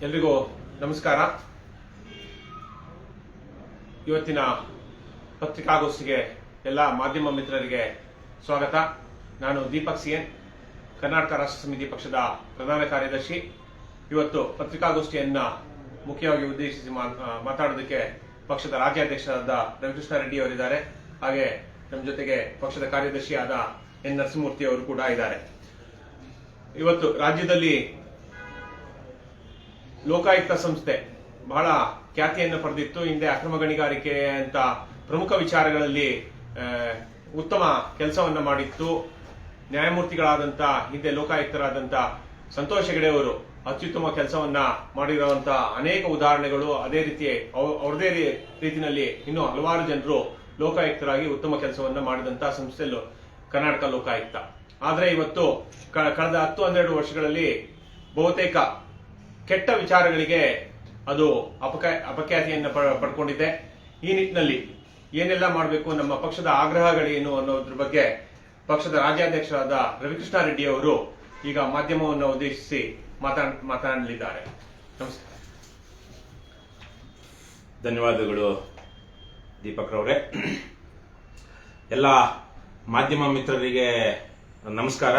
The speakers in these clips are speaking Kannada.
ಎಲ್ರಿಗೂ ನಮಸ್ಕಾರ. ಇವತ್ತಿನ ಪತ್ರಿಕಾಗೋಷ್ಠಿಗೆ ಎಲ್ಲ ಮಾಧ್ಯಮ ಮಿತ್ರರಿಗೆ ಸ್ವಾಗತ. ನಾನು ದೀಪಕ್ ಸಿಎನ್, ಕರ್ನಾಟಕ ರಾಷ್ಟ್ರ ಸಮಿತಿ ಪಕ್ಷದ ಪ್ರಧಾನ ಕಾರ್ಯದರ್ಶಿ. ಇವತ್ತು ಪತ್ರಿಕಾಗೋಷ್ಠಿಯನ್ನ ಮುಖ್ಯವಾಗಿ ಉದ್ದೇಶಿಸಿ ಮಾತಾಡೋದಕ್ಕೆ ಪಕ್ಷದ ರಾಜ್ಯಾಧ್ಯಕ್ಷರಾದ ರವಿಕೃಷ್ಣ ರೆಡ್ಡಿ ಅವರಿದ್ದಾರೆ. ಹಾಗೆ ನಮ್ಮ ಜೊತೆಗೆ ಪಕ್ಷದ ಕಾರ್ಯದರ್ಶಿಯಾದ ಎನ್ ನರಸಿಂಹಮೂರ್ತಿ ಅವರು ಕೂಡ ಇದ್ದಾರೆ. ಇವತ್ತು ರಾಜ್ಯದಲ್ಲಿ ಲೋಕಾಯುಕ್ತ ಸಂಸ್ಥೆ ಬಹಳ ಖ್ಯಾತಿಯನ್ನು ಪಡೆದಿತ್ತು. ಹಿಂದೆ ಅಕ್ರಮ ಗಣಿಗಾರಿಕೆ ಅಂತ ಪ್ರಮುಖ ವಿಚಾರಗಳಲ್ಲಿ ಉತ್ತಮ ಕೆಲಸವನ್ನ ಮಾಡಿತ್ತು. ನ್ಯಾಯಮೂರ್ತಿಗಳಾದಂಥ ಹಿಂದೆ ಲೋಕಾಯುಕ್ತರಾದಂಥ ಸಂತೋಷ್ ಹೆಗಡೆ ಅವರು ಅತ್ಯುತ್ತಮ ಕೆಲಸವನ್ನ ಮಾಡಿರುವಂತ ಅನೇಕ ಉದಾಹರಣೆಗಳು, ಅದೇ ರೀತಿ ಅವರದೇ ರೀತಿಯಲ್ಲಿ ಇನ್ನೂ ಹಲವಾರು ಜನರು ಲೋಕಾಯುಕ್ತರಾಗಿ ಉತ್ತಮ ಕೆಲಸವನ್ನ ಮಾಡಿದಂತ ಸಂಸ್ಥೆ ಕರ್ನಾಟಕ ಲೋಕಾಯುಕ್ತ. ಆದ್ರೆ ಇವತ್ತು ಕಳೆದ 10-12 ವರ್ಷಗಳಲ್ಲಿ ಬಹುತೇಕ ಕೆಟ್ಟ ವಿಚಾರಗಳಿಗೆ ಅದು ಅಪಖ್ಯಾತಿಯನ್ನು ಪಡ್ಕೊಂಡಿದೆ. ಈ ನಿಟ್ಟಿನಲ್ಲಿ ಏನೆಲ್ಲ ಮಾಡಬೇಕು, ನಮ್ಮ ಪಕ್ಷದ ಆಗ್ರಹಗಳೇನು ಅನ್ನೋದ್ರ ಬಗ್ಗೆ ಪಕ್ಷದ ರಾಜ್ಯಾಧ್ಯಕ್ಷರಾದ ರವಿಕೃಷ್ಣ ರೆಡ್ಡಿ ಅವರು ಈಗ ಮಾಧ್ಯಮವನ್ನು ಉದ್ದೇಶಿಸಿ ಮಾತನಾಡಲಿದ್ದಾರೆ. ನಮಸ್ಕಾರ. ಧನ್ಯವಾದಗಳು ದೀಪಕ್ ರವರೇ. ಎಲ್ಲ ಮಾಧ್ಯಮ ಮಿತ್ರರಿಗೆ ನಮಸ್ಕಾರ.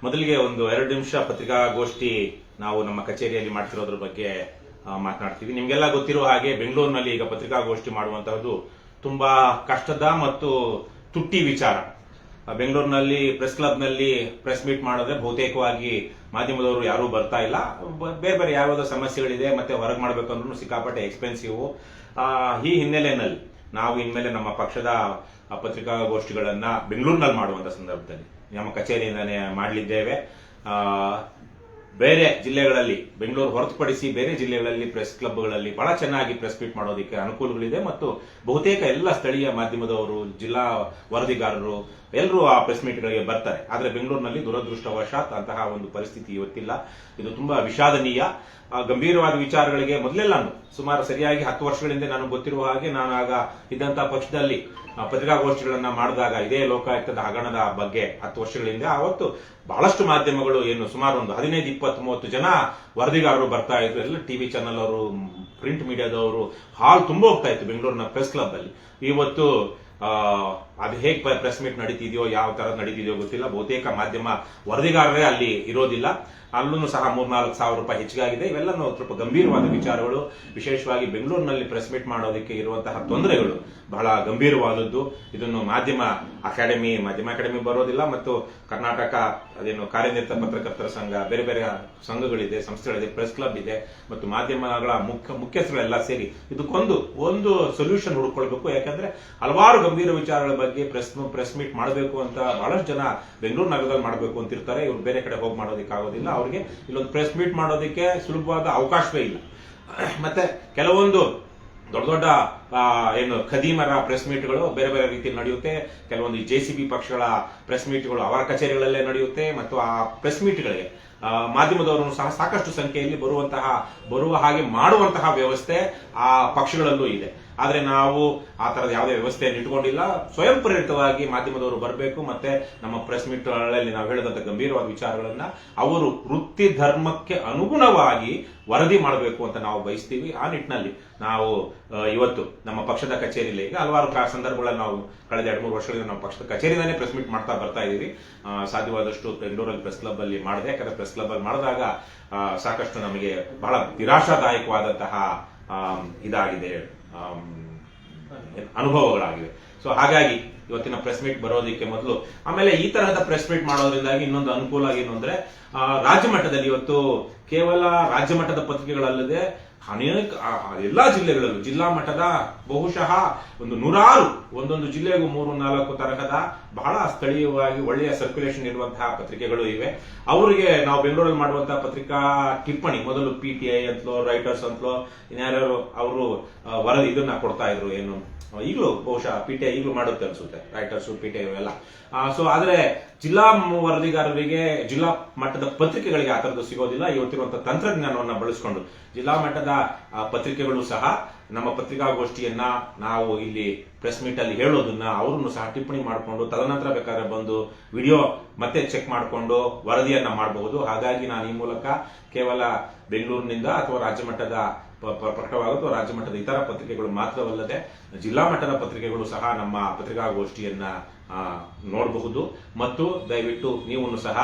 ಮೊದಲಿಗೆ 1-2 ನಿಮಿಷ ಪತ್ರಿಕಾಗೋಷ್ಠಿ ನಾವು ನಮ್ಮ ಕಚೇರಿಯಲ್ಲಿ ಮಾಡ್ತಿರೋದ್ರ ಬಗ್ಗೆ ಮಾತನಾಡ್ತೀವಿ. ನಿಮ್ಗೆಲ್ಲ ಗೊತ್ತಿರುವ ಹಾಗೆ ಬೆಂಗಳೂರಿನಲ್ಲಿ ಈಗ ಪತ್ರಿಕಾಗೋಷ್ಠಿ ಮಾಡುವಂತಹದ್ದು ತುಂಬಾ ಕಷ್ಟದ ಮತ್ತು ತುಟ್ಟಿ ವಿಚಾರ. ಬೆಂಗಳೂರಿನಲ್ಲಿ ಪ್ರೆಸ್ ಕ್ಲಬ್ನಲ್ಲಿ ಪ್ರೆಸ್ ಮೀಟ್ ಮಾಡಿದ್ರೆ ಬಹುತೇಕವಾಗಿ ಮಾಧ್ಯಮದವರು ಯಾರೂ ಬರ್ತಾ ಇಲ್ಲ. ಬೇರೆ ಬೇರೆ ಯಾವ್ಯಾವ ಸಮಸ್ಯೆಗಳಿದೆ, ಮತ್ತೆ ಹೊರಗೆ ಮಾಡ್ಬೇಕಂದ್ರೂ ಸಿಕ್ಕಾಪಟ್ಟೆ ಎಕ್ಸ್ಪೆನ್ಸಿವ್. ಈ ಹಿನ್ನೆಲೆಯಲ್ಲಿ ನಾವು ಇನ್ಮೇಲೆ ನಮ್ಮ ಪಕ್ಷದ ಪತ್ರಿಕಾಗೋಷ್ಠಿಗಳನ್ನ ಬೆಂಗಳೂರಿನಲ್ಲಿ ಮಾಡುವಂತ ಸಂದರ್ಭದಲ್ಲಿ ನಮ್ಮ ಕಚೇರಿಯಿಂದಾನೇ ಮಾಡಲಿದ್ದೇವೆ. ಬೇರೆ ಜಿಲ್ಲೆಗಳಲ್ಲಿ, ಬೆಂಗಳೂರು ಹೊರತುಪಡಿಸಿ ಬೇರೆ ಜಿಲ್ಲೆಗಳಲ್ಲಿ ಪ್ರೆಸ್ ಕ್ಲಬ್ಗಳಲ್ಲಿ ಬಹಳ ಚೆನ್ನಾಗಿ ಪ್ರೆಸ್ ಮೀಟ್ ಮಾಡೋದಕ್ಕೆ ಅನುಕೂಲಗಳಿದೆ ಮತ್ತು ಬಹುತೇಕ ಎಲ್ಲ ಸ್ಥಳೀಯ ಮಾಧ್ಯಮದವರು, ಜಿಲ್ಲಾ ವರದಿಗಾರರು ಎಲ್ಲರೂ ಆ ಪ್ರೆಸ್ ಮೀಟ್ಗಳಿಗೆ ಬರ್ತಾರೆ. ಆದರೆ ಬೆಂಗಳೂರಿನಲ್ಲಿ ದುರದೃಷ್ಟವಶಾತ್ ಅಂತಹ ಒಂದು ಪರಿಸ್ಥಿತಿ ಇವತ್ತಿಲ್ಲ. ಇದು ತುಂಬಾ ವಿಷಾದನೀಯ. ಗಂಭೀರವಾದ ವಿಚಾರಗಳಿಗೆ ಮೊದಲೆಲ್ಲಾನು ಸುಮಾರು ಸರಿಯಾಗಿ 10 ವರ್ಷಗಳಿಂದ ನಾನು ಗೊತ್ತಿರುವ ಹಾಗೆ ನಾನು ಆಗ ಇದ್ದಂತಹ ಪಕ್ಷದಲ್ಲಿ ಪತ್ರಿಕಾಗೋಷ್ಠಿಗಳನ್ನ ಮಾಡಿದಾಗ ಇದೇ ಲೋಕಾಯುಕ್ತದ ಹಗರಣದ ಬಗ್ಗೆ 10 ವರ್ಷಗಳಿಂದ ಅವತ್ತು ಬಹಳಷ್ಟು ಮಾಧ್ಯಮಗಳು, ಏನು ಸುಮಾರು ಒಂದು 15, 20, 30 ಜನ ವರದಿಗಾರರು ಬರ್ತಾ ಇದ್ರು. ಎಲ್ಲ ಟಿವಿ ಚಾನೆಲ್ ಅವರು, ಪ್ರಿಂಟ್ ಮೀಡಿಯಾದವರು, ಹಾಲ್ ತುಂಬ ಹೋಗ್ತಾ ಇತ್ತು ಬೆಂಗಳೂರಿನ ಪ್ರೆಸ್ ಕ್ಲಬ್ ಅಲ್ಲಿ. ಇವತ್ತು ಅದು ಹೇಗೆ ಪ್ರೆಸ್ ಮೀಟ್ ನಡೀತಿದೆಯೋ, ಯಾವ ತರ ನಡೀತಿದೆಯೋ ಗೊತ್ತಿಲ್ಲ. ಬಹುತೇಕ ಮಾಧ್ಯಮ ವರದಿಗಾರರೇ ಅಲ್ಲಿ ಇರೋದಿಲ್ಲ. ಅಲ್ಲೂ ಸಹ 3-4 ಸಾವಿರ ರೂಪಾಯಿ ಹೆಚ್ಚಿಗಾಗಿದೆ. ಇವೆಲ್ಲನೂ ಸ್ವಲ್ಪ ಗಂಭೀರವಾದ ವಿಚಾರಗಳು. ವಿಶೇಷವಾಗಿ ಬೆಂಗಳೂರಿನಲ್ಲಿ ಪ್ರೆಸ್ ಮೀಟ್ ಮಾಡೋದಕ್ಕೆ ಇರುವಂತಹ ತೊಂದರೆಗಳು ಬಹಳ ಗಂಭೀರವಾದದ್ದು. ಇದನ್ನು ಮಾಧ್ಯಮ ಅಕಾಡೆಮಿ ಬರೋದಿಲ್ಲ ಮತ್ತು ಕರ್ನಾಟಕ ಅದೇನು ಕಾರ್ಯನಿರತ ಪತ್ರಕರ್ತರ ಸಂಘ, ಬೇರೆ ಬೇರೆ ಸಂಘಗಳಿದೆ, ಸಂಸ್ಥೆಗಳಿದೆ, ಪ್ರೆಸ್ ಕ್ಲಬ್ ಇದೆ ಮತ್ತು ಮಾಧ್ಯಮಗಳ ಮುಖ್ಯಸ್ಥಗಳೆಲ್ಲ ಸೇರಿ ಇದಕ್ಕೊಂದು ಸೊಲ್ಯೂಷನ್ ಹುಡುಕೊಳ್ಬೇಕು. ಯಾಕಂದ್ರೆ ಹಲವಾರು ಗಂಭೀರ ವಿಚಾರಗಳ ಬಗ್ಗೆ ಪ್ರೆಸ್ ಮೀಟ್ ಮಾಡಬೇಕು ಅಂತ ಬಹಳಷ್ಟು ಜನ ಬೆಂಗಳೂರು ನಗರದಲ್ಲಿ ಮಾಡಬೇಕು ಅಂತಿರ್ತಾರೆ. ಇವ್ರು ಬೇರೆ ಕಡೆ ಹೋಗಿ ಮಾಡೋದಕ್ಕೆ ಆಗೋದಿಲ್ಲ. ಅವ್ರಿಗೆ ಇಲ್ಲೊಂದು ಪ್ರೆಸ್ ಮೀಟ್ ಮಾಡೋದಕ್ಕೆ ಸುಲಭವಾದ ಅವಕಾಶವೇ ಇಲ್ಲ. ಮತ್ತೆ ಕೆಲವೊಂದು ದೊಡ್ಡ ಏನು ಖದೀಮರ ಪ್ರೆಸ್ ಮೀಟ್ಗಳು ಬೇರೆ ಬೇರೆ ರೀತಿಯಲ್ಲಿ ನಡೆಯುತ್ತೆ. ಕೆಲವೊಂದು JCB ಪಕ್ಷಗಳ ಪ್ರೆಸ್ ಮೀಟ್ಗಳು ಅವರ ಕಚೇರಿಗಳಲ್ಲೇ ನಡೆಯುತ್ತೆ ಮತ್ತು ಆ ಪ್ರೆಸ್ ಮೀಟ್ಗಳಿಗೆ ಮಾಧ್ಯಮದವರು ಸಹ ಸಾಕಷ್ಟು ಸಂಖ್ಯೆಯಲ್ಲಿ ಬರುವ ಹಾಗೆ ಮಾಡುವಂತಹ ವ್ಯವಸ್ಥೆ ಆ ಪಕ್ಷಗಳಲ್ಲೂ ಇದೆ. ಆದ್ರೆ ನಾವು ಆ ತರದ ಯಾವುದೇ ವ್ಯವಸ್ಥೆಯನ್ನು ಇಟ್ಕೊಂಡಿಲ್ಲ. ಸ್ವಯಂ ಪ್ರೇರಿತವಾಗಿ ಮಾಧ್ಯಮದವರು ಬರಬೇಕು. ಮತ್ತೆ ನಮ್ಮ ಪ್ರೆಸ್ ಮೀಟ್ಗಳಲ್ಲಿ ನಾವು ಹೇಳಿದಂತ ಗಂಭೀರವಾದ ವಿಚಾರಗಳನ್ನ ಅವರು ವೃತ್ತಿ ಧರ್ಮಕ್ಕೆ ಅನುಗುಣವಾಗಿ ವರದಿ ಮಾಡಬೇಕು ಅಂತ ನಾವು ಬಯಸ್ತೀವಿ. ಆ ನಿಟ್ಟಿನಲ್ಲಿ ನಾವು ಇವತ್ತು ನಮ್ಮ ಪಕ್ಷದ ಕಚೇರಿಯಲ್ಲಿ ಈಗ ಹಲವಾರು ಸಂದರ್ಭಗಳಲ್ಲಿ ನಾವು ಕಳೆದ 2-3 ವರ್ಷಗಳಿಂದ ನಮ್ಮ ಪಕ್ಷದ ಕಚೇರಿಯಿಂದಾನೇ ಪ್ರೆಸ್ ಮೀಟ್ ಮಾಡ್ತಾ ಬರ್ತಾ ಇದೀವಿ. ಸಾಧ್ಯವಾದಷ್ಟು ಬೆಂಗಳೂರಲ್ಲಿ ಪ್ರೆಸ್ ಕ್ಲಬ್ ಅಲ್ಲಿ ಮಾಡಿದೆ. ಯಾಕಂದ್ರೆ ಪ್ರೆಸ್ ಕ್ಲಬ್ ಅಲ್ಲಿ ಮಾಡಿದಾಗ ಸಾಕಷ್ಟು ನಮಗೆ ಬಹಳ ನಿರಾಶಾದಾಯಕವಾದಂತಹ ಇದಾಗಿದೆ, ಅನುಭವಗಳಾಗಿವೆ. ಸೊ ಹಾಗಾಗಿ ಇವತ್ತಿನ ಪ್ರೆಸ್ ಮೀಟ್ ಬರೋದಕ್ಕೆ ಮೊದಲು, ಆಮೇಲೆ ಈ ತರಹದ ಪ್ರೆಸ್ ಮೀಟ್ ಮಾಡೋದ್ರಿಂದಾಗಿ ಇನ್ನೊಂದು ಅನುಕೂಲ ಏನು ಅಂದ್ರೆ ರಾಜ್ಯ ಮಟ್ಟದಲ್ಲಿ ಇವತ್ತು ಕೇವಲ ರಾಜ್ಯ ಮಟ್ಟದ ಪತ್ರಿಕೆಗಳಲ್ಲದೆ ಅನೇಕ ಎಲ್ಲಾ ಜಿಲ್ಲೆಗಳಲ್ಲೂ ಜಿಲ್ಲಾ ಮಟ್ಟದ ಬಹುಶಃ ಒಂದೊಂದು ಜಿಲ್ಲೆಗೂ 3-4 ತರಹದ ಬಹಳ ಸ್ಥಳೀಯವಾಗಿ ಒಳ್ಳೆಯ ಸರ್ಕ್ಯುಲೇಷನ್ ಇರುವಂತಹ ಪತ್ರಿಕೆಗಳು ಇವೆ. ಅವರಿಗೆ ನಾವು ಬೆಂಗಳೂರಲ್ಲಿ ಮಾಡುವಂತಹ ಪತ್ರಿಕಾ ಟಿಪ್ಪಣಿ ಮೊದಲು PTI ಅಂತಲೋ ರೈಟರ್ಸ್ ಅಂತಲೋ ಇನ್ಯಾರು ಅವರು ವರದಿ ಇದನ್ನ ಕೊಡ್ತಾ ಇದ್ರು. ಏನು ಈಗಲೂ ಬಹುಶಃ PTI ಈಗಲೂ ಮಾಡುತ್ತೆ ಅನ್ಸುತ್ತೆ, ರೈಟರ್ಸ್ PTI ಇವೆಲ್ಲ. ಸೊ ಆದ್ರೆ ಜಿಲ್ಲಾ ವರದಿಗಾರರಿಗೆ, ಜಿಲ್ಲಾ ಮಟ್ಟದ ಪತ್ರಿಕೆಗಳಿಗೆ ಆ ತರದ್ದು ಸಿಗೋದಿಲ್ಲ. ಇವತ್ತಿರುವಂತಹ ತಂತ್ರಜ್ಞಾನವನ್ನ ಬಳಸಿಕೊಂಡು ಜಿಲ್ಲಾ ಮಟ್ಟದ ಪತ್ರಿಕೆಗಳು ಸಹ ನಮ್ಮ ಪತ್ರಿಕಾಗೋಷ್ಠಿಯನ್ನ ನಾವು ಇಲ್ಲಿ ಪ್ರೆಸ್ ಮೀಟ್ ಅಲ್ಲಿ ಹೇಳೋದನ್ನ ಅವರನ್ನು ಸಹ ಟಿಪ್ಪಣಿ ಮಾಡಿಕೊಂಡು ತದನಂತರ ಬೇಕಾದ್ರೆ ಬಂದು ವಿಡಿಯೋ ಮತ್ತೆ ಚೆಕ್ ಮಾಡಿಕೊಂಡು ವರದಿಯನ್ನ ಮಾಡಬಹುದು. ಹಾಗಾಗಿ ನಾನು ಈ ಮೂಲಕ ಕೇವಲ ಬೆಂಗಳೂರಿನಿಂದ ಅಥವಾ ರಾಜ್ಯ ಮಟ್ಟದ ಪ್ರಕಟವಾಗುತ್ತೋ ರಾಜ್ಯ ಮಟ್ಟದ ಇತರ ಪತ್ರಿಕೆಗಳು ಮಾತ್ರವಲ್ಲದೆ ಜಿಲ್ಲಾ ಮಟ್ಟದ ಪತ್ರಿಕೆಗಳು ಸಹ ನಮ್ಮ ಪತ್ರಿಕಾಗೋಷ್ಠಿಯನ್ನ ನೋಡಬಹುದು. ಮತ್ತು ದಯವಿಟ್ಟು ನೀವು ಸಹ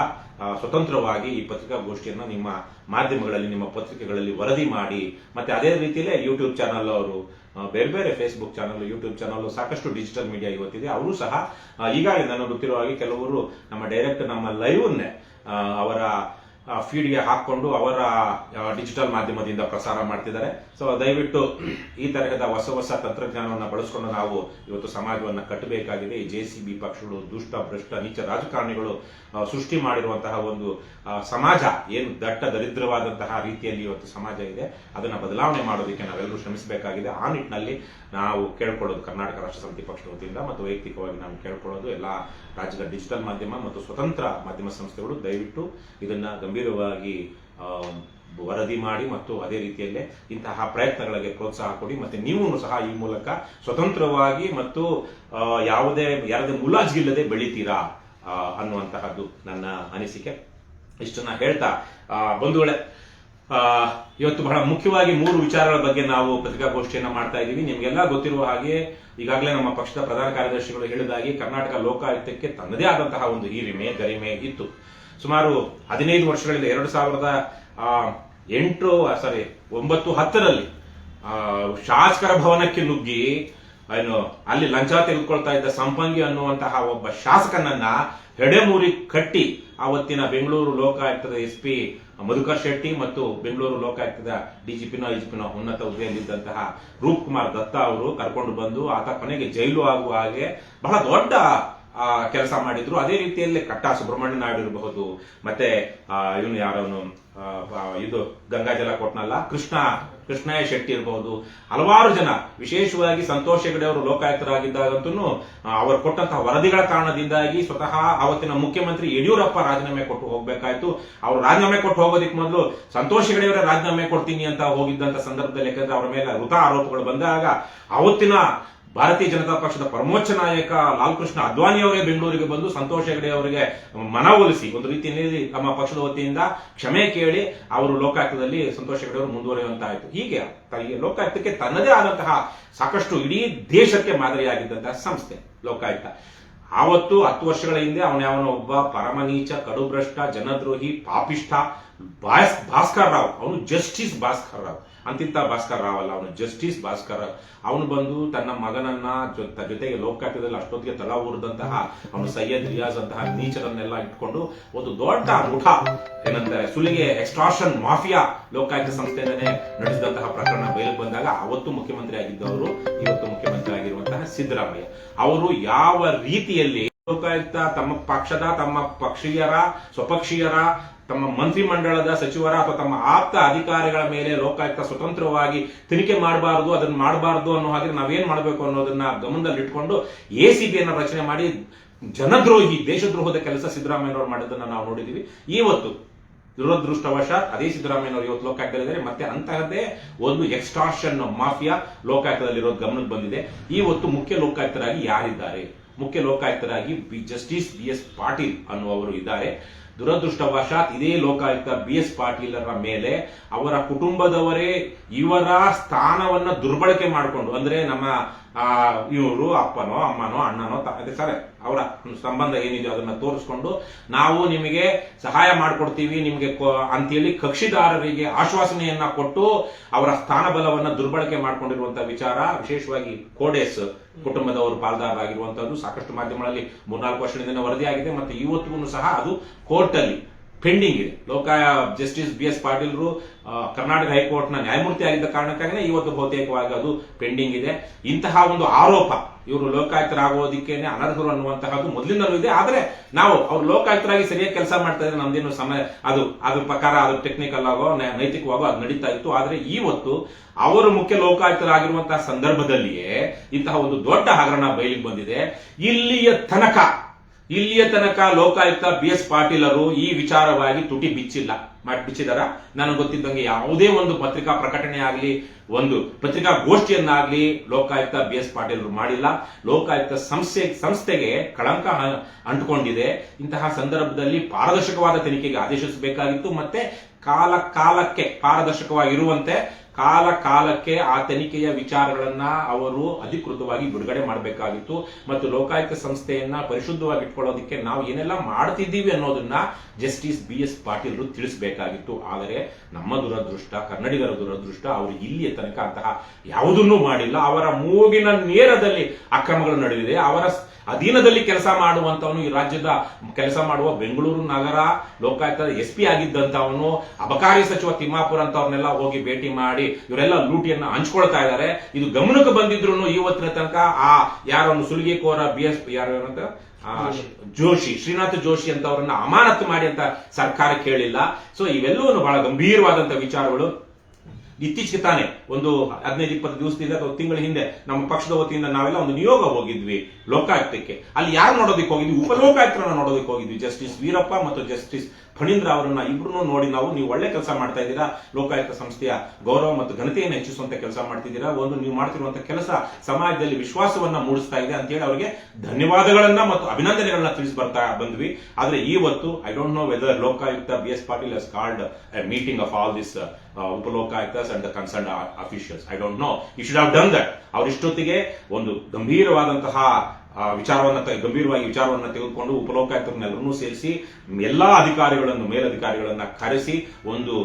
ಸ್ವತಂತ್ರವಾಗಿ ಈ ಪತ್ರಿಕಾಗೋಷ್ಠಿಯನ್ನು ನಿಮ್ಮ ಮಾಧ್ಯಮಗಳಲ್ಲಿ, ನಿಮ್ಮ ಪತ್ರಿಕೆಗಳಲ್ಲಿ ವರದಿ ಮಾಡಿ. ಮತ್ತೆ ಅದೇ ರೀತಿಯಲ್ಲೇ ಯೂಟ್ಯೂಬ್ ಚಾನಲ್ ಅವರು, ಬೇರೆ ಬೇರೆ ಫೇಸ್ಬುಕ್ ಚಾನಲ್, ಯೂಟ್ಯೂಬ್ ಚಾನಲ್, ಸಾಕಷ್ಟು ಡಿಜಿಟಲ್ ಮೀಡಿಯಾ ಇವತ್ತಿದೆ. ಅವರು ಸಹ ಈಗಾಗಲೇ ನನಗೆ ಗೊತ್ತಿರುವ ಹಾಗೆ ಕೆಲವರು ನಮ್ಮ ಡೈರೆಕ್ಟ್ ನಮ್ಮ ಲೈವ್ ಅನ್ನೇ ಅವರ ಫೀಡ್ಗೆ ಹಾಕೊಂಡು ಅವರ ಡಿಜಿಟಲ್ ಮಾಧ್ಯಮದಿಂದ ಪ್ರಸಾರ ಮಾಡ್ತಿದ್ದಾರೆ. ಸೊ ದಯವಿಟ್ಟು ಈ ತರಹದ ಹೊಸ ಹೊಸ ತಂತ್ರಜ್ಞಾನವನ್ನು ಬಳಸಿಕೊಂಡು ನಾವು ಇವತ್ತು ಸಮಾಜವನ್ನು ಕಟ್ಟಬೇಕಾಗಿದೆ. ಈ JCB ಪಕ್ಷಗಳು, ದುಷ್ಟ ಭ್ರಷ್ಟ ನೀಚ ರಾಜಕಾರಣಿಗಳು ಸೃಷ್ಟಿ ಮಾಡಿರುವಂತಹ ಒಂದು ಸಮಾಜ, ಏನು ದಟ್ಟ ದರಿದ್ರವಾದಂತಹ ರೀತಿಯಲ್ಲಿ ಇವತ್ತು ಸಮಾಜ ಇದೆ, ಅದನ್ನು ಬದಲಾವಣೆ ಮಾಡೋದಕ್ಕೆ ನಾವೆಲ್ಲರೂ ಶ್ರಮಿಸಬೇಕಾಗಿದೆ. ಆ ನಿಟ್ಟಿನಲ್ಲಿ ನಾವು ಕೇಳ್ಕೊಳ್ಳೋದು ಕರ್ನಾಟಕ ರಾಷ್ಟ್ರ ಸಮಿತಿ ಪಕ್ಷದ ವತಿಯಿಂದ ಮತ್ತು ವೈಯಕ್ತಿಕವಾಗಿ ನಾವು ಕೇಳ್ಕೊಳ್ಳೋದು ಎಲ್ಲ ರಾಜ್ಯದ ಡಿಜಿಟಲ್ ಮಾಧ್ಯಮ ಮತ್ತು ಸ್ವತಂತ್ರ ಮಾಧ್ಯಮ ಸಂಸ್ಥೆಗಳು ದಯವಿಟ್ಟು ಇದನ್ನ ಗಂಭೀರವಾಗಿ ವರದಿ ಮಾಡಿ ಮತ್ತು ಅದೇ ರೀತಿಯಲ್ಲೇ ಇಂತಹ ಪ್ರಯತ್ನಗಳಿಗೆ ಪ್ರೋತ್ಸಾಹ ಕೊಡಿ. ಮತ್ತೆ ನೀವು ಸಹ ಈ ಮೂಲಕ ಸ್ವತಂತ್ರವಾಗಿ ಮತ್ತು ಯಾವುದೇ ಮುಲಾಜಿಲ್ಲದೆ ಬೆಳಿತೀರಾ ಅನ್ನುವಂತಹದ್ದು ನನ್ನ ಅನಿಸಿಕೆ. ಇಷ್ಟನ್ನ ಹೇಳ್ತಾ ಬಂಧುಗಳೇ, ಇವತ್ತು ಬಹಳ ಮುಖ್ಯವಾಗಿ 3 ವಿಚಾರಗಳ ಬಗ್ಗೆ ನಾವು ಪತ್ರಿಕಾಗೋಷ್ಠಿಯನ್ನ ಮಾಡ್ತಾ ಇದ್ದೀವಿ. ನಿಮ್ಗೆಲ್ಲ ಗೊತ್ತಿರುವ ಹಾಗೆ ಈಗಾಗಲೇ ನಮ್ಮ ಪಕ್ಷದ ಪ್ರಧಾನ ಕಾರ್ಯದರ್ಶಿಗಳು ಹೇಳಿದಾಗೆ ಕರ್ನಾಟಕ ಲೋಕಾಯುಕ್ತಕ್ಕೆ ತನ್ನದೇ ಆದಂತಹ ಒಂದು ಹಿರಿಮೆ, ಗರಿಮೆ ಇತ್ತು. ಸುಮಾರು 15 ವರ್ಷಗಳಿಂದ 2009-10ರಲ್ಲಿ ಶಾಸಕರ ಭವನಕ್ಕೆ ನುಗ್ಗಿ ಅಲ್ಲಿ ಲಂಚ ತೆಗೆದುಕೊಳ್ತಾ ಇದ್ದ ಸಂಪಂಗಿ ಅನ್ನುವಂತಹ ಒಬ್ಬ ಶಾಸಕನನ್ನ ಹೆಡೆಮೂರಿ ಕಟ್ಟಿ ಆವತ್ತಿನ ಬೆಂಗಳೂರು ಲೋಕಾಯುಕ್ತದ SP ಮಧುಕರ್ ಶೆಟ್ಟಿ ಮತ್ತು ಬೆಂಗಳೂರು ಲೋಕಾಯುಕ್ತದ ಐಜಿಪಿನೋ ಉನ್ನತ ಹುದ್ದೆಯಲ್ಲಿದ್ದಂತಹ ರೂಪ್ ಕುಮಾರ್ ದತ್ತ ಅವರು ಕರ್ಕೊಂಡು ಬಂದು ಆತ ಕೊನೆಗೆ ಜೈಲು ಆಗುವ ಹಾಗೆ ಬಹಳ ದೊಡ್ಡ ಕೆಲಸ ಮಾಡಿದ್ರು. ಅದೇ ರೀತಿಯಲ್ಲಿ ಕಟ್ಟಾ ಸುಬ್ರಹ್ಮಣ್ಯ ನಾಯ್ಡು ಇರಬಹುದು, ಮತ್ತೆ ಇವನು ಯಾರವನು ಇದು ಗಂಗಾಜಲ ಕೊಟ್ನಲ್ಲ ಕೃಷ್ಣಯ್ಯ ಶೆಟ್ಟಿ ಇರಬಹುದು, ಹಲವಾರು ಜನ, ವಿಶೇಷವಾಗಿ ಸಂತೋಷ್ ಹೆಗಡೆ ಅವರು ಲೋಕಾಯುಕ್ತರಾಗಿದ್ದಾಗಂತೂ ಅವರು ಕೊಟ್ಟಂತಹ ವರದಿಗಳ ಕಾರಣದಿಂದಾಗಿ ಸ್ವತಃ ಆವತ್ತಿನ ಮುಖ್ಯಮಂತ್ರಿ ಯಡಿಯೂರಪ್ಪ ರಾಜೀನಾಮೆ ಕೊಟ್ಟು ಹೋಗ್ಬೇಕಾಯ್ತು. ಅವರು ರಾಜೀನಾಮೆ ಕೊಟ್ಟು ಹೋಗೋದಕ್ಕೆ ಮೊದಲು ಸಂತೋಷ್ ಹೆಗಡೆ ಅವರೇ ರಾಜೀನಾಮೆ ಕೊಡ್ತೀನಿ ಅಂತ ಹೋಗಿದ್ದಂತ ಸಂದರ್ಭದಲ್ಲಿ, ಯಾಕಂದ್ರೆ ಅವರ ಮೇಲೆ ವೃಥಾ ಆರೋಪಗಳು ಬಂದಾಗ ಆವತ್ತಿನ ಭಾರತೀಯ ಜನತಾ ಪಕ್ಷದ ಪರಮೋಚ್ಚ ನಾಯಕ ಲಾಲ್ ಕೃಷ್ಣ ಅದ್ವಾನಿ ಅವರೇ ಬೆಂಗಳೂರಿಗೆ ಬಂದು ಸಂತೋಷ್ ಹೆಗಡೆ ಅವರಿಗೆ ಮನವೊಲಿಸಿ ಒಂದು ರೀತಿಯಲ್ಲಿ ನಮ್ಮ ಪಕ್ಷದ ವತಿಯಿಂದ ಕ್ಷಮೆ ಕೇಳಿ ಅವರು ಲೋಕಾಯುಕ್ತದಲ್ಲಿ ಸಂತೋಷ್ ಹೆಗಡೆ ಅವರು ಮುಂದುವರಿಯುವಂತಾಯಿತು. ಹೀಗೆ ಲೋಕಾಯುಕ್ತಕ್ಕೆ ತನ್ನದೇ ಆದಂತಹ ಸಾಕಷ್ಟು ಇಡೀ ದೇಶಕ್ಕೆ ಮಾದರಿಯಾಗಿದ್ದಂತಹ ಸಂಸ್ಥೆ ಲೋಕಾಯುಕ್ತ. ಆವತ್ತು 10 ವರ್ಷಗಳ ಹಿಂದೆ ಅವನ ಒಬ್ಬ ಪರಮನೀಚ, ಕಡುಭ್ರಷ್ಟ, ಜನದ್ರೋಹಿ, ಪಾಪಿಷ್ಠ ಭಾಸ್ಕರ್ ರಾವ್, ಅವನು ಜಸ್ಟಿಸ್ ಭಾಸ್ಕರ್ ರಾವ್, ಅಂತಿಂತ ಭಾಸ್ಕರ್ ರಾವ್ ಅಲ್ಲ, ಅವನು ಜಸ್ಟಿಸ್ ಭಾಸ್ಕರ್ ರಾವ್. ಅವನು ಬಂದು ತನ್ನ ಮಗನನ್ನ ಜೊತೆಗೆ ಲೋಕಾಯುಕ್ತದಲ್ಲಿ ಅಷ್ಟೊತ್ತಿಗೆ ತಳ ಊರಿದಂತಹ ಅವನು ಸೈಯದ್ ರಿಯಾಜ್ ಅಂತಹ ನೀಚರನ್ನೆಲ್ಲ ಇಟ್ಕೊಂಡು ಒಂದು ದೊಡ್ಡ ಮುಠ, ಏನಂತಾರೆ ಸುಲಿಗೆ, ಎಕ್ಸ್ಟ್ರಾಷನ್ ಮಾಫಿಯಾ ಲೋಕಾಯುಕ್ತ ಸಂಸ್ಥೆಯಿಂದನೇ ನಡೆಸಿದಂತಹ ಪ್ರಕರಣ ಬಯಲು ಬಂದಾಗ ಅವತ್ತು ಮುಖ್ಯಮಂತ್ರಿ ಆಗಿದ್ದವರು ಇವತ್ತು ಮುಖ್ಯಮಂತ್ರಿ ಆಗಿರುವಂತಹ ಸಿದ್ದರಾಮಯ್ಯ ಅವರು ಯಾವ ರೀತಿಯಲ್ಲಿ ಲೋಕಾಯುಕ್ತ ತಮ್ಮ ಪಕ್ಷದ, ತಮ್ಮ ಪಕ್ಷೀಯರ, ಸ್ವಪಕ್ಷೀಯರ, ತಮ್ಮ ಮಂತ್ರಿಮಂಡಲದ ಸಚಿವರ ಅಥವಾ ತಮ್ಮ ಆಪ್ತ ಅಧಿಕಾರಿಗಳ ಮೇಲೆ ಲೋಕಾಯುಕ್ತ ಸ್ವತಂತ್ರವಾಗಿ ತನಿಖೆ ಮಾಡಬಾರದು, ಅದನ್ನ ಮಾಡಬಾರದು ಅನ್ನೋ ಹಾಗೆ ನಾವೇನ್ ಮಾಡಬೇಕು ಅನ್ನೋದನ್ನ ಗಮನದಲ್ಲಿಟ್ಕೊಂಡು ACBಯನ್ನು ರಚನೆ ಮಾಡಿ ಜನದ್ರೋಹಿ, ದೇಶದ್ರೋಹದ ಕೆಲಸ ಸಿದ್ದರಾಮಯ್ಯನವರು ಮಾಡಿದ್ದನ್ನ ನಾವು ನೋಡಿದೀವಿ. ಇವತ್ತು ದುರದೃಷ್ಟವಶಾತ್ ಅದೇ ಸಿದ್ದರಾಮಯ್ಯನವರು ಇವತ್ತು ಲೋಕಾಯುಕ್ತದಲ್ಲಿದ್ದಾರೆ. ಮತ್ತೆ ಅಂತಹದ್ದೇ ಒಂದು ಎಕ್ಸ್ಟಾರ್ಷನ್ ಮಾಫಿಯಾ ಲೋಕಾಯುಕ್ತದಲ್ಲಿರೋದು ಗಮನಕ್ಕೆ ಬಂದಿದೆ. ಇವತ್ತು ಮುಖ್ಯ ಲೋಕಾಯುಕ್ತರಾಗಿ ಯಾರಿದ್ದಾರೆ? ಮುಖ್ಯ ಲೋಕಾಯುಕ್ತರಾಗಿ ಜಸ್ಟಿಸ್ BS ಪಾಟೀಲ್ ಅನ್ನುವರು ಇದ್ದಾರೆ. ದುರದೃಷ್ಟವಶಾತ್ ಇದೇ ಲೋಕಾಯುಕ್ತ BS ಪಾಟೀಲರ ಮೇಲೆ ಅವರ ಕುಟುಂಬದವರೇ ಇವರ ಸ್ಥಾನವನ್ನ ದುರ್ಬಳಕೆ ಮಾಡಿಕೊಂಡು, ಅಂದ್ರೆ ನಮ್ಮ ಇವರು ಅಪ್ಪನೋ ಅಮ್ಮನೋ ಅಣ್ಣನೋ ಸರಿ ಅವರ ಸಂಬಂಧ ಏನಿದೆ ಅದನ್ನ ತೋರಿಸ್ಕೊಂಡು ನಾವು ನಿಮಗೆ ಸಹಾಯ ಮಾಡಿಕೊಡ್ತೀವಿ ನಿಮಗೆ ಅಂತೇಳಿ ಕಕ್ಷಿದಾರರಿಗೆ ಆಶ್ವಾಸನೆಯನ್ನ ಕೊಟ್ಟು ಅವರ ಸ್ಥಾನಬಲವನ್ನ ದುರ್ಬಳಕೆ ಮಾಡಿಕೊಂಡಿರುವಂತಹ ವಿಚಾರ, ವಿಶೇಷವಾಗಿ ಕೋಡೆಸ್ ಕುಟುಂಬದವರು ಪಾಲ್ದಾರರಾಗಿರುವಂತದ್ದು ಸಾಕಷ್ಟು ಮಾಧ್ಯಮಗಳಲ್ಲಿ 3-4 ವರ್ಷಗಳಿಂದ ವರದಿಯಾಗಿದೆ. ಮತ್ತೆ ಇವತ್ತಿಗೂ ಸಹ ಅದು ಕೋರ್ಟ್ ಅಲ್ಲಿ ಪೆಂಡಿಂಗ್ ಇದೆ. ಜಸ್ಟಿಸ್ BS ಪಾಟೀಲ್ರು ಕರ್ನಾಟಕ ಹೈಕೋರ್ಟ್ನ ನ್ಯಾಯಮೂರ್ತಿ ಆಗಿದ್ದ ಕಾರಣಕ್ಕಾಗಿ ಇವತ್ತು ಬಹುತೇಕವಾಗಿ ಅದು ಪೆಂಡಿಂಗ್ ಇದೆ. ಇಂತಹ ಒಂದು ಆರೋಪ ಇವರು ಲೋಕಾಯುಕ್ತರಾಗೋದಿಕ್ಕೇನೆ ಅನರ್ಹರು ಅನ್ನುವಂತಹದ್ದು ಮೊದಲಿಂದಲೂ ಇದೆ. ಆದ್ರೆ ನಾವು ಅವ್ರು ಲೋಕಾಯುಕ್ತರಾಗಿ ಸರಿಯಾಗಿ ಕೆಲಸ ಮಾಡ್ತಾ ಇದ್ರೆ ನಮ್ದೇನು ಸಮಯ ಅದ್ರ ಪ್ರಕಾರ ಅದು ಟೆಕ್ನಿಕಲ್ ಆಗೋ ನೈತಿಕವಾಗೋ ಅದು ನಡೀತಾ ಇತ್ತು. ಆದ್ರೆ ಇವತ್ತು ಅವರು ಮುಖ್ಯ ಲೋಕಾಯುಕ್ತರಾಗಿರುವಂತಹ ಸಂದರ್ಭದಲ್ಲಿಯೇ ಇಂತಹ ಒಂದು ದೊಡ್ಡ ಹಗರಣ ಬಯಲಿಗೆ ಬಂದಿದೆ. ಇಲ್ಲಿಯ ತನಕ ಇಲ್ಲಿಯ ತನಕ ಲೋಕಾಯುಕ್ತ BS ಪಾಟೀಲರು ಈ ವಿಚಾರವಾಗಿ ತುಟಿ ಬಿಚ್ಚಿದಾರ ನನಗೆ ಗೊತ್ತಿದ್ದಂಗೆ ಯಾವುದೇ ಒಂದು ಪತ್ರಿಕಾ ಪ್ರಕಟಣೆ ಆಗಲಿ ಒಂದು ಪತ್ರಿಕಾ ಗೋಷ್ಠಿಯನ್ನಾಗ್ಲಿ ಲೋಕಾಯುಕ್ತ BS ಪಾಟೀಲರು ಮಾಡಿಲ್ಲ. ಲೋಕಾಯುಕ್ತ ಸಂಸ್ಥೆಗೆ ಕಳಂಕ ಅಂಟುಕೊಂಡಿದೆ. ಇಂತಹ ಸಂದರ್ಭದಲ್ಲಿ ಪಾರದರ್ಶಕವಾದ ತನಿಖೆಗೆ ಆದೇಶಿಸಬೇಕಾಗಿತ್ತು. ಮತ್ತೆ ಕಾಲಕ್ಕೆ ಪಾರದರ್ಶಕವಾಗಿರುವಂತೆ ಕಾಲಕ್ಕೆ ಆ ತನಿಖೆಯ ವಿಚಾರಗಳನ್ನ ಅವರು ಅಧಿಕೃತವಾಗಿ ಬಿಡುಗಡೆ ಮಾಡಬೇಕಾಗಿತ್ತು. ಮತ್ತು ಲೋಕಾಯುಕ್ತ ಸಂಸ್ಥೆಯನ್ನ ಪರಿಶುದ್ಧವಾಗಿ ಇಟ್ಕೊಳ್ಳೋದಕ್ಕೆ ನಾವು ಏನೆಲ್ಲ ಮಾಡ್ತಿದ್ದೀವಿ ಅನ್ನೋದನ್ನ ಜಸ್ಟಿಸ್ BS ಪಾಟೀಲರು ತಿಳಿಸಬೇಕಾಗಿತ್ತು. ಆದರೆ ನಮ್ಮ ದುರದೃಷ್ಟ, ಕನ್ನಡಿಗರ ದುರದೃಷ್ಟ, ಅವರು ಇಲ್ಲಿಯ ತನಕ ಅಂತಹ ಯಾವುದನ್ನೂ ಮಾಡಿಲ್ಲ. ಅವರ ಮೂಗಿನ ನೇರದಲ್ಲಿ ಅಕ್ರಮಗಳು ನಡೆದಿದೆ. ಅವರ ಅಧೀನದಲ್ಲಿ ಕೆಲಸ ಮಾಡುವಂತವನು, ಈ ರಾಜ್ಯದ ಕೆಲಸ ಮಾಡುವ ಬೆಂಗಳೂರು ನಗರ ಲೋಕಾಯುಕ್ತ SP ಆಗಿದ್ದಂತವನು, ಅಬಕಾರಿ ಸಚಿವ ತಿಮ್ಮಾಪುರ ಅಂತವ್ರನ್ನೆಲ್ಲ ಹೋಗಿ ಭೇಟಿ ಮಾಡಿ ಇವರೆಲ್ಲ ಲೂಟಿಯನ್ನ ಹಂಚ್ಕೊಳ್ತಾ ಇದ್ದಾರೆ. ಇದು ಗಮನಕ್ಕೆ ಬಂದಿದ್ರು ಇವತ್ತಿನ ತನಕ ಆ ಯಾರೊಂದು ಸುಲಿಗೆಕೋರ BS ಯಾರು ಜೋಶಿ, ಶ್ರೀನಾಥ್ ಜೋಶಿ ಅಂತವ್ರನ್ನ ಅಮಾನತು ಮಾಡಿ ಅಂತ ಸರ್ಕಾರ ಕೇಳಿಲ್ಲ. ಸೊ ಇವೆಲ್ಲವೂ ಬಹಳ ಗಂಭೀರವಾದಂತಹ ವಿಚಾರಗಳು. ಇತ್ತೀಚೆಗೆ ತಾನೆ ಒಂದು 15-20 ದಿವಸದಿಂದ ಅಥವಾ ತಿಂಗಳ ಹಿಂದೆ ನಮ್ಮ ಪಕ್ಷದ ವತಿಯಿಂದ ನಾವೆಲ್ಲ ಒಂದು ನಿಯೋಗ ಹೋಗಿದ್ವಿ ಲೋಕಾಯುಕ್ತಕ್ಕೆ. ಅಲ್ಲಿ ಯಾರು ನೋಡೋದಕ್ಕೆ ಹೋಗಿದ್ವಿ? ಉಪಲೋಕಾಯುಕ್ತರನ್ನ ನೋಡೋದಕ್ಕೆ ಹೋಗಿದ್ವಿ. ಜಸ್ಟಿಸ್ ವೀರಪ್ಪ ಮತ್ತು ಜಸ್ಟಿಸ್ ಫಣೀಂದ್ರ ಅವರನ್ನ ಇಬ್ರು ನೋಡಿ ನೀವು ಒಳ್ಳೆ ಕೆಲಸ ಮಾಡ್ತಾ ಇದ್ದೀರಾ, ಲೋಕಾಯುಕ್ತ ಸಂಸ್ಥೆಯ ಗೌರವ ಮತ್ತು ಘನತೆಯನ್ನು ಹೆಚ್ಚಿಸುವಂತ ಕೆಲಸ ಮಾಡ್ತಿದ್ದೀರಾ, ಒಂದು ನೀವು ಮಾಡ್ತಿರುವಂತಹ ಕೆಲಸ ಸಮಾಜದಲ್ಲಿ ವಿಶ್ವಾಸವನ್ನ ಮೂಡಿಸ್ತಾ ಇದೆ ಅಂತ ಹೇಳಿ ಅವರಿಗೆ ಧನ್ಯವಾದಗಳನ್ನ ಮತ್ತು ಅಭಿನಂದನೆಗಳನ್ನ ತಿಳಿಸಿ ಬಂದ್ವಿ. ಆದ್ರೆ ಇವತ್ತು I don't know whether Lokayukta BS Patil has called a meeting of all this ಉಪಲೋಕಾಯುಕ್ತಸ್ and the concerned officials. I don't know, you should have done that. ಅವರಿಷ್ಟೊತ್ತಿಗೆ ಒಂದು ಗಂಭೀರವಾದಂತಹ ಗಂಭೀರವಾಗಿ ವಿಚಾರವನ್ನ ತೆಗೆದುಕೊಂಡು ಉಪಲೋಕಾಯುಕ್ತರನ್ನೆಲ್ಲರನ್ನೂ ಸೇರಿಸಿ ಎಲ್ಲಾ ಅಧಿಕಾರಿಗಳನ್ನು, ಮೇಲಧಿಕಾರಿಗಳನ್ನ ಕರೆಸಿ ಒಂದು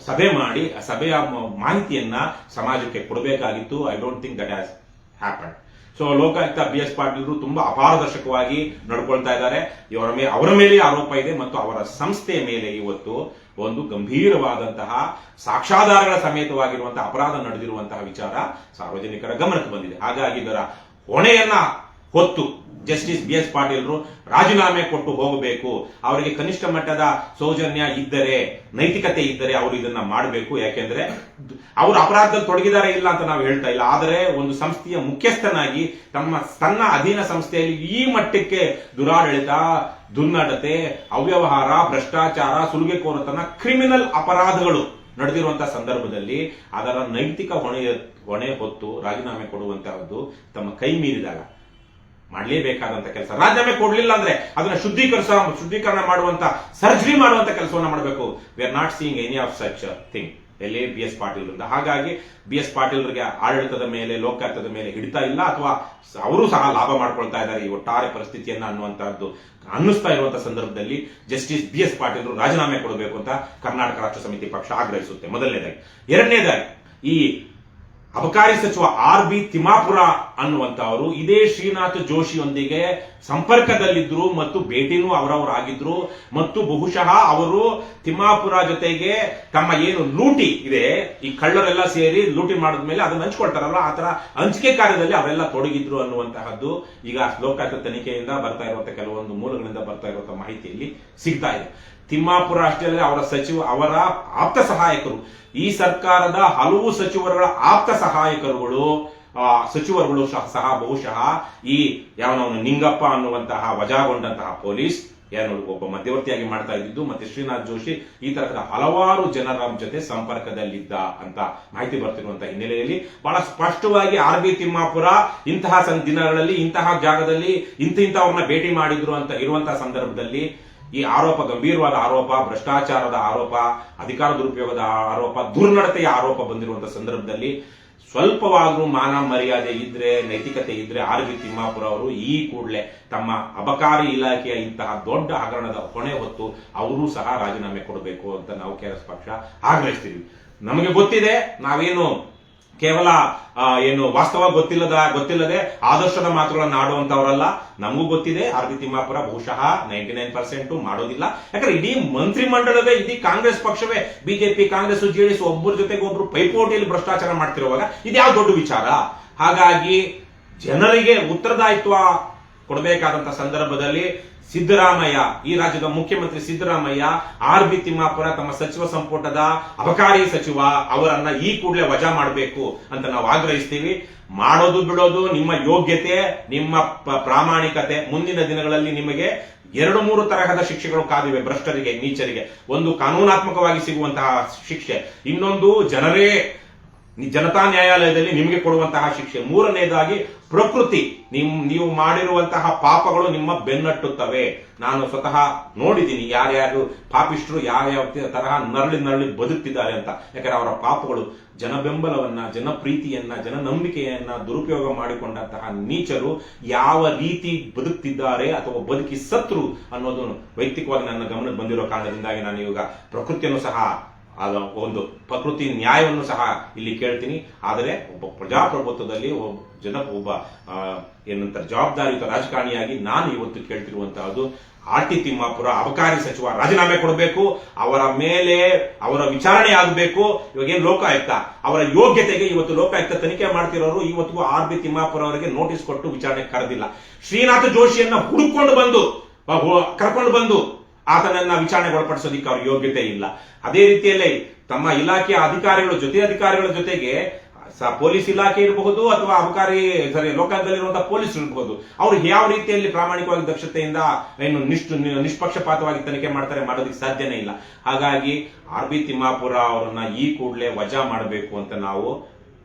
ಸಭೆ ಮಾಡಿ ಆ ಸಭೆಯ ಮಾಹಿತಿಯನ್ನ ಸಮಾಜಕ್ಕೆ ಕೊಡಬೇಕಾಗಿತ್ತು. I don't think that has happen. So Lokayukta BS ಪಾಟೀಲರು ತುಂಬಾ ಅಪಾರದರ್ಶಕವಾಗಿ ನಡ್ಕೊಳ್ತಾ ಇದ್ದಾರೆ. ಅವರ ಮೇಲೆ ಆರೋಪ ಇದೆ ಮತ್ತು ಅವರ ಸಂಸ್ಥೆಯ ಮೇಲೆ ಇವತ್ತು ಒಂದು ಗಂಭೀರವಾದಂತಹ ಸಾಕ್ಷ್ಯಾಧಾರಗಳ ಸಮೇತವಾಗಿರುವಂತಹ ಅಪರಾಧ ನಡೆದಿರುವಂತಹ ವಿಚಾರ ಸಾರ್ವಜನಿಕರ ಗಮನಕ್ಕೆ ಬಂದಿದೆ. ಹಾಗಾಗಿ ಇದರ ಹೊಣೆಯನ್ನ ಹೊತ್ತು ಜಸ್ಟಿಸ್ BS ಪಾಟೀಲರು ರಾಜೀನಾಮೆ ಕೊಟ್ಟು ಹೋಗಬೇಕು. ಅವರಿಗೆ ಕನಿಷ್ಠ ಮಟ್ಟದ ಸೌಜನ್ಯ ಇದ್ದರೆ, ನೈತಿಕತೆ ಇದ್ದರೆ ಅವರು ಇದನ್ನ ಮಾಡಬೇಕು. ಯಾಕೆಂದ್ರೆ ಅವರು ಅಪರಾಧದಲ್ಲಿ ತೊಡಗಿದ್ದಾರೆ ಇಲ್ಲ ಅಂತ ನಾವು ಹೇಳ್ತಾ ಇಲ್ಲ. ಆದರೆ ಒಂದು ಸಂಸ್ಥೆಯ ಮುಖ್ಯಸ್ಥನಾಗಿ ತನ್ನ ಅಧೀನ ಸಂಸ್ಥೆಯಲ್ಲಿ ಈ ಮಟ್ಟಕ್ಕೆ ದುರಾಡಳಿತ, ದುರ್ನಡತೆ, ಅವ್ಯವಹಾರ, ಭ್ರಷ್ಟಾಚಾರ, ಸುಲಿಗೆಕೋರತನ, ಕ್ರಿಮಿನಲ್ ಅಪರಾಧಗಳು ನಡೆದಿರುವಂತಹ ಸಂದರ್ಭದಲ್ಲಿ ಅದರ ನೈತಿಕ ಹೊಣೆ ಹೊತ್ತು ರಾಜೀನಾಮೆ ಕೊಡುವಂತಹದ್ದು ತಮ್ಮ ಕೈ ಮೀರಿದಾಗ ಮಾಡಲೇಬೇಕಾದಂತ ಕೆಲಸ. ರಾಜೀನಾಮೆ ಕೊಡ್ಲಿಲ್ಲ ಅಂದ್ರೆ ಅದನ್ನ ಶುದ್ಧೀಕರಣ ಮಾಡುವಂತ, ಸರ್ಜರಿ ಮಾಡುವಂತ ಕೆಲಸವನ್ನ ಮಾಡಬೇಕು. We are not seeing any of such thing ಎಲ್ಲಿ BS ಪಾಟೀಲ್. ಹಾಗಾಗಿ BS ಪಾಟೀಲ್ರಿಗೆ ಆಡಳಿತದ ಮೇಲೆ, ಲೋಕಾಯುಕ್ತದ ಮೇಲೆ ಹಿಡಿತಾ ಇಲ್ಲ, ಅಥವಾ ಅವರು ಸಹ ಲಾಭ ಮಾಡ್ಕೊಳ್ತಾ ಇದ್ದಾರೆ ಈ ಒಟ್ಟಾರೆ ಪರಿಸ್ಥಿತಿಯನ್ನ ಅನ್ನುವಂತಹದ್ದು ಅನ್ನಿಸ್ತಾ ಇರುವಂತಹ ಸಂದರ್ಭದಲ್ಲಿ ಜಸ್ಟಿಸ್ BS ಪಾಟೀಲರು ರಾಜೀನಾಮೆ ಕೊಡಬೇಕು ಅಂತ ಕರ್ನಾಟಕ ರಾಷ್ಟ್ರ ಸಮಿತಿ ಪಕ್ಷ ಆಗ್ರಹಿಸುತ್ತೆ. ಮೊದಲನೇದಾಗಿ. ಎರಡನೇದಾಗಿ, ಈ ಅಬಕಾರಿ ಸಚಿವ RB ತಿಮ್ಮಾಪುರ ಅನ್ನುವಂತವರು ಇದೇ ಶ್ರೀನಾಥ್ ಜೋಶಿಯೊಂದಿಗೆ ಸಂಪರ್ಕದಲ್ಲಿದ್ರು ಮತ್ತು ಭೇಟಿನೂ ಅವರವರಾಗಿದ್ರು. ಮತ್ತು ಬಹುಶಃ ಅವರು ತಿಮ್ಮಾಪುರ ಜೊತೆಗೆ ತಮ್ಮ ಏನು ಲೂಟಿ ಇದೆ, ಈ ಕಳ್ಳರೆಲ್ಲ ಸೇರಿ ಲೂಟಿ ಮಾಡಿದ್ಮೇಲೆ ಅದನ್ನ ಹಂಚ್ಕೊಳ್ತಾರಲ್ಲ, ಆ ತರ ಹಂಚಿಕೆ ಕಾರ್ಯದಲ್ಲಿ ಅವರೆಲ್ಲ ತೊಡಗಿದ್ರು ಅನ್ನುವಂತಹದ್ದು ಈಗ ಲೋಕಾಯುಕ್ತ ತನಿಖೆಯಿಂದ ಬರ್ತಾ ಇರುವಂತಹ ಕೆಲವೊಂದು ಮೂಲಗಳಿಂದ ಬರ್ತಾ ಇರುವಂತಹ ಮಾಹಿತಿಯಲ್ಲಿ ಸಿಗ್ತಾ ಇದೆ. ತಿಮ್ಮಾಪುರ ಅಷ್ಟೇ ಅಲ್ಲದೆ ಅವರ ಆಪ್ತ ಸಹಾಯಕರು, ಈ ಸರ್ಕಾರದ ಹಲವು ಸಚಿವರುಗಳ ಆಪ್ತ ಸಚಿವರುಗಳು ಸಹ ಬಹುಶಃ ಈ ಯಾವನವನು ನಿಂಗಪ್ಪ ಅನ್ನುವಂತಹ ವಜಾಗೊಂಡಂತಹ ಪೊಲೀಸ್ ಒಬ್ಬ ಮಧ್ಯವರ್ತಿಯಾಗಿ ಮಾಡ್ತಾ ಇದ್ದಿದ್ದು, ಮತ್ತೆ ಶ್ರೀನಾಥ್ ಜೋಶಿ ಈ ತರಹದ ಹಲವಾರು ಜನರ ಜೊತೆ ಸಂಪರ್ಕದಲ್ಲಿದ್ದ ಅಂತ ಮಾಹಿತಿ ಬರ್ತಿರುವಂತಹ ಹಿನ್ನೆಲೆಯಲ್ಲಿ ಬಹಳ ಸ್ಪಷ್ಟವಾಗಿ RB ತಿಮ್ಮಾಪುರ ಇಂತಹ ದಿನಗಳಲ್ಲಿ, ಇಂತಹ ಜಾಗದಲ್ಲಿ ಇಂಥವ್ರನ್ನ ಭೇಟಿ ಮಾಡಿದ್ರು ಅಂತ ಇರುವಂತಹ ಸಂದರ್ಭದಲ್ಲಿ ಈ ಆರೋಪ, ಗಂಭೀರವಾದ ಆರೋಪ, ಭ್ರಷ್ಟಾಚಾರದ ಆರೋಪ, ಅಧಿಕಾರ ದುರುಪಯೋಗದ ಆರೋಪ, ದುರ್ನಡತೆಯ ಆರೋಪ ಬಂದಿರುವಂತಹ ಸಂದರ್ಭದಲ್ಲಿ ಸ್ವಲ್ಪವಾದ್ರೂ ಮಾನ ಮರ್ಯಾದೆ ಇದ್ರೆ, ನೈತಿಕತೆ ಇದ್ರೆ RB ತಿಮ್ಮಾಪುರ ಅವರು ಈ ಕೂಡಲೇ ತಮ್ಮ ಅಬಕಾರಿ ಇಲಾಖೆಯ ಇಂತಹ ದೊಡ್ಡ ಹಗರಣದ ಹೊಣೆ ಹೊತ್ತು ಅವರೂ ಸಹ ರಾಜೀನಾಮೆ ಕೊಡಬೇಕು ಅಂತ ನಾವು KRS ಪಕ್ಷ ಆಗ್ರಹಿಸ್ತೀವಿ. ನಮಗೆ ಗೊತ್ತಿದೆ, ನಾವೇನು ಕೇವಲ ವಾಸ್ತವ ಗೊತ್ತಿಲ್ಲದೆ ಆದರ್ಶದ ಮಾತುಗಳನ್ನು ಆಡುವಂತವರಲ್ಲ. ನಮಗೂ ಗೊತ್ತಿದೆ RB ತಿಮ್ಮಾಪುರ ಬಹುಶಃ 99% ಮಾಡೋದಿಲ್ಲ. ಯಾಕಂದ್ರೆ ಇಡೀ ಮಂತ್ರಿಮಂಡಲವೇ, ಇಡೀ ಕಾಂಗ್ರೆಸ್ ಪಕ್ಷವೇ, ಬಿಜೆಪಿ, ಕಾಂಗ್ರೆಸ್, JDS ಒಬ್ಬರ ಜೊತೆಗೆ ಒಬ್ರು ಪೈಪೋಟಿಯಲ್ಲಿ ಭ್ರಷ್ಟಾಚಾರ ಮಾಡ್ತಿರುವಾಗ ಇದ್ಯಾವ ದೊಡ್ಡ ವಿಚಾರ? ಹಾಗಾಗಿ ಜನರಿಗೆ ಉತ್ತರದಾಯಿತ್ವ ಕೊಡಬೇಕಾದಂತಹ ಸಂದರ್ಭದಲ್ಲಿ ಸಿದ್ದರಾಮಯ್ಯ, ಈ ರಾಜ್ಯದ ಮುಖ್ಯಮಂತ್ರಿ ಸಿದ್ದರಾಮಯ್ಯ, ಆರ್.ಬಿ. ತಿಮ್ಮಾಪುರ ತಮ್ಮ ಸಚಿವ ಸಂಪುಟದ ಅಬಕಾರಿ ಸಚಿವ ಅವರನ್ನ ಈ ಕೂಡಲೇ ವಜಾ ಮಾಡಬೇಕು ಅಂತ ನಾವು ಆಗ್ರಹಿಸ್ತೀವಿ. ಮಾಡೋದು ಬಿಡೋದು ನಿಮ್ಮ ಯೋಗ್ಯತೆ, ನಿಮ್ಮ ಪ್ರಾಮಾಣಿಕತೆ. ಮುಂದಿನ ದಿನಗಳಲ್ಲಿ ನಿಮಗೆ 2-3 ತರಹದ ಶಿಕ್ಷೆಗಳು ಕಾದಿವೆ ಭ್ರಷ್ಟರಿಗೆ, ನೀಚರಿಗೆ. ಒಂದು ಕಾನೂನಾತ್ಮಕವಾಗಿ ಸಿಗುವಂತಹ ಶಿಕ್ಷೆ, ಇನ್ನೊಂದು ಜನತಾ ನ್ಯಾಯಾಲಯದಲ್ಲಿ ನಿಮಗೆ ಕೊಡುವಂತಹ ಶಿಕ್ಷೆ, ಮೂರನೇದಾಗಿ ಪ್ರಕೃತಿ. ನೀವು ಮಾಡಿರುವಂತಹ ಪಾಪಗಳು ನಿಮ್ಮ ಬೆನ್ನಟ್ಟುತ್ತವೆ. ನಾನು ಸ್ವತಃ ನೋಡಿದ್ದೀನಿ ಯಾರ್ಯಾರು ಪಾಪಿಷ್ಟ್ರು ಯಾವ ತರಹ ನರಳಿ ಬದುಕ್ತಿದ್ದಾರೆ ಅಂತ. ಯಾಕಂದ್ರೆ ಅವರ ಪಾಪಗಳು ಜನಬೆಂಬಲವನ್ನ, ಜನಪ್ರೀತಿಯನ್ನ, ಜನನಂಬಿಕೆಯನ್ನ ದುರುಪಯೋಗ ಮಾಡಿಕೊಂಡಂತಹ ನೀಚರು ಯಾವ ರೀತಿ ಬದುಕ್ತಿದ್ದಾರೆ ಅಥವಾ ಬದುಕಿ ಸತ್ರು ಅನ್ನೋದು ವೈಯಕ್ತಿಕವಾಗಿ ನನ್ನ ಗಮನಕ್ಕೆ ಬಂದಿರೋ ಕಾರಣದಿಂದಾಗಿ ನಾನು ಇವಾಗ ಪ್ರಕೃತಿಯನ್ನು ಸಹ ಒಂದು ಪ್ರಕೃತಿ ನ್ಯಾಯವನ್ನು ಸಹ ಇಲ್ಲಿ ಕೇಳ್ತೀನಿ. ಆದರೆ ಒಬ್ಬ ಪ್ರಜಾಪ್ರಭುತ್ವದಲ್ಲಿ ಒಬ್ಬ ಏನಂತಾರೆ ಜವಾಬ್ದಾರಿಯುತ ರಾಜಕಾರಣಿಯಾಗಿ ನಾನು ಇವತ್ತು ಕೇಳ್ತಿರುವಂತಹದ್ದು, ಆರ್.ಟಿ. ತಿಮ್ಮಾಪುರ ಅಬಕಾರಿ ಸಚಿವ ರಾಜೀನಾಮೆ ಕೊಡಬೇಕು. ಅವರ ಮೇಲೆ ಅವರ ವಿಚಾರಣೆ ಆಗಬೇಕು. ಇವಾಗೇನು ಲೋಕಾಯುಕ್ತ ಅವರ ಯೋಗ್ಯತೆಗೆ ಇವತ್ತು ಲೋಕಾಯುಕ್ತ ತನಿಖೆ ಮಾಡ್ತಿರೋರು ಇವತ್ತಿಗೂ ಆರ್.ಬಿ. ತಿಮ್ಮಾಪುರ ಅವರಿಗೆ ನೋಟಿಸ್ ಕೊಟ್ಟು ವಿಚಾರಣೆ ಕರೆದಿಲ್ಲ. ಶ್ರೀನಾಥ ಜೋಶಿಯನ್ನ ಕರ್ಕೊಂಡು ಬಂದು ಆತನನ್ನ ವಿಚಾರಣೆಗೆ ಒಳಪಡಿಸೋದಿಕ್ಕೆ ಅವ್ರ ಯೋಗ್ಯತೆ ಇಲ್ಲ. ಅದೇ ರೀತಿಯಲ್ಲೇ ತಮ್ಮ ಇಲಾಖೆಯ ಅಧಿಕಾರಿಗಳ ಜೊತೆಗೆ ಪೊಲೀಸ್ ಇಲಾಖೆ ಇರಬಹುದು ಅಥವಾ ಅಬಕಾರಿ ಲೋಕಾಯುಕ್ತದಲ್ಲಿರುವಂತಹ ಪೊಲೀಸರು ಇರಬಹುದು, ಅವ್ರು ಯಾವ ರೀತಿಯಲ್ಲಿ ಪ್ರಾಮಾಣಿಕವಾಗಿ ದಕ್ಷತೆಯಿಂದ ಏನು ನಿಷ್ಪಕ್ಷಪಾತವಾಗಿ ತನಿಖೆ ಮಾಡೋದಕ್ಕೆ ಸಾಧ್ಯನೇ ಇಲ್ಲ. ಹಾಗಾಗಿ ಆರ್.ಬಿ. ತಿಮ್ಮಾಪುರ ಅವರನ್ನ ಈ ಕೂಡಲೇ ವಜಾ ಮಾಡಬೇಕು ಅಂತ ನಾವು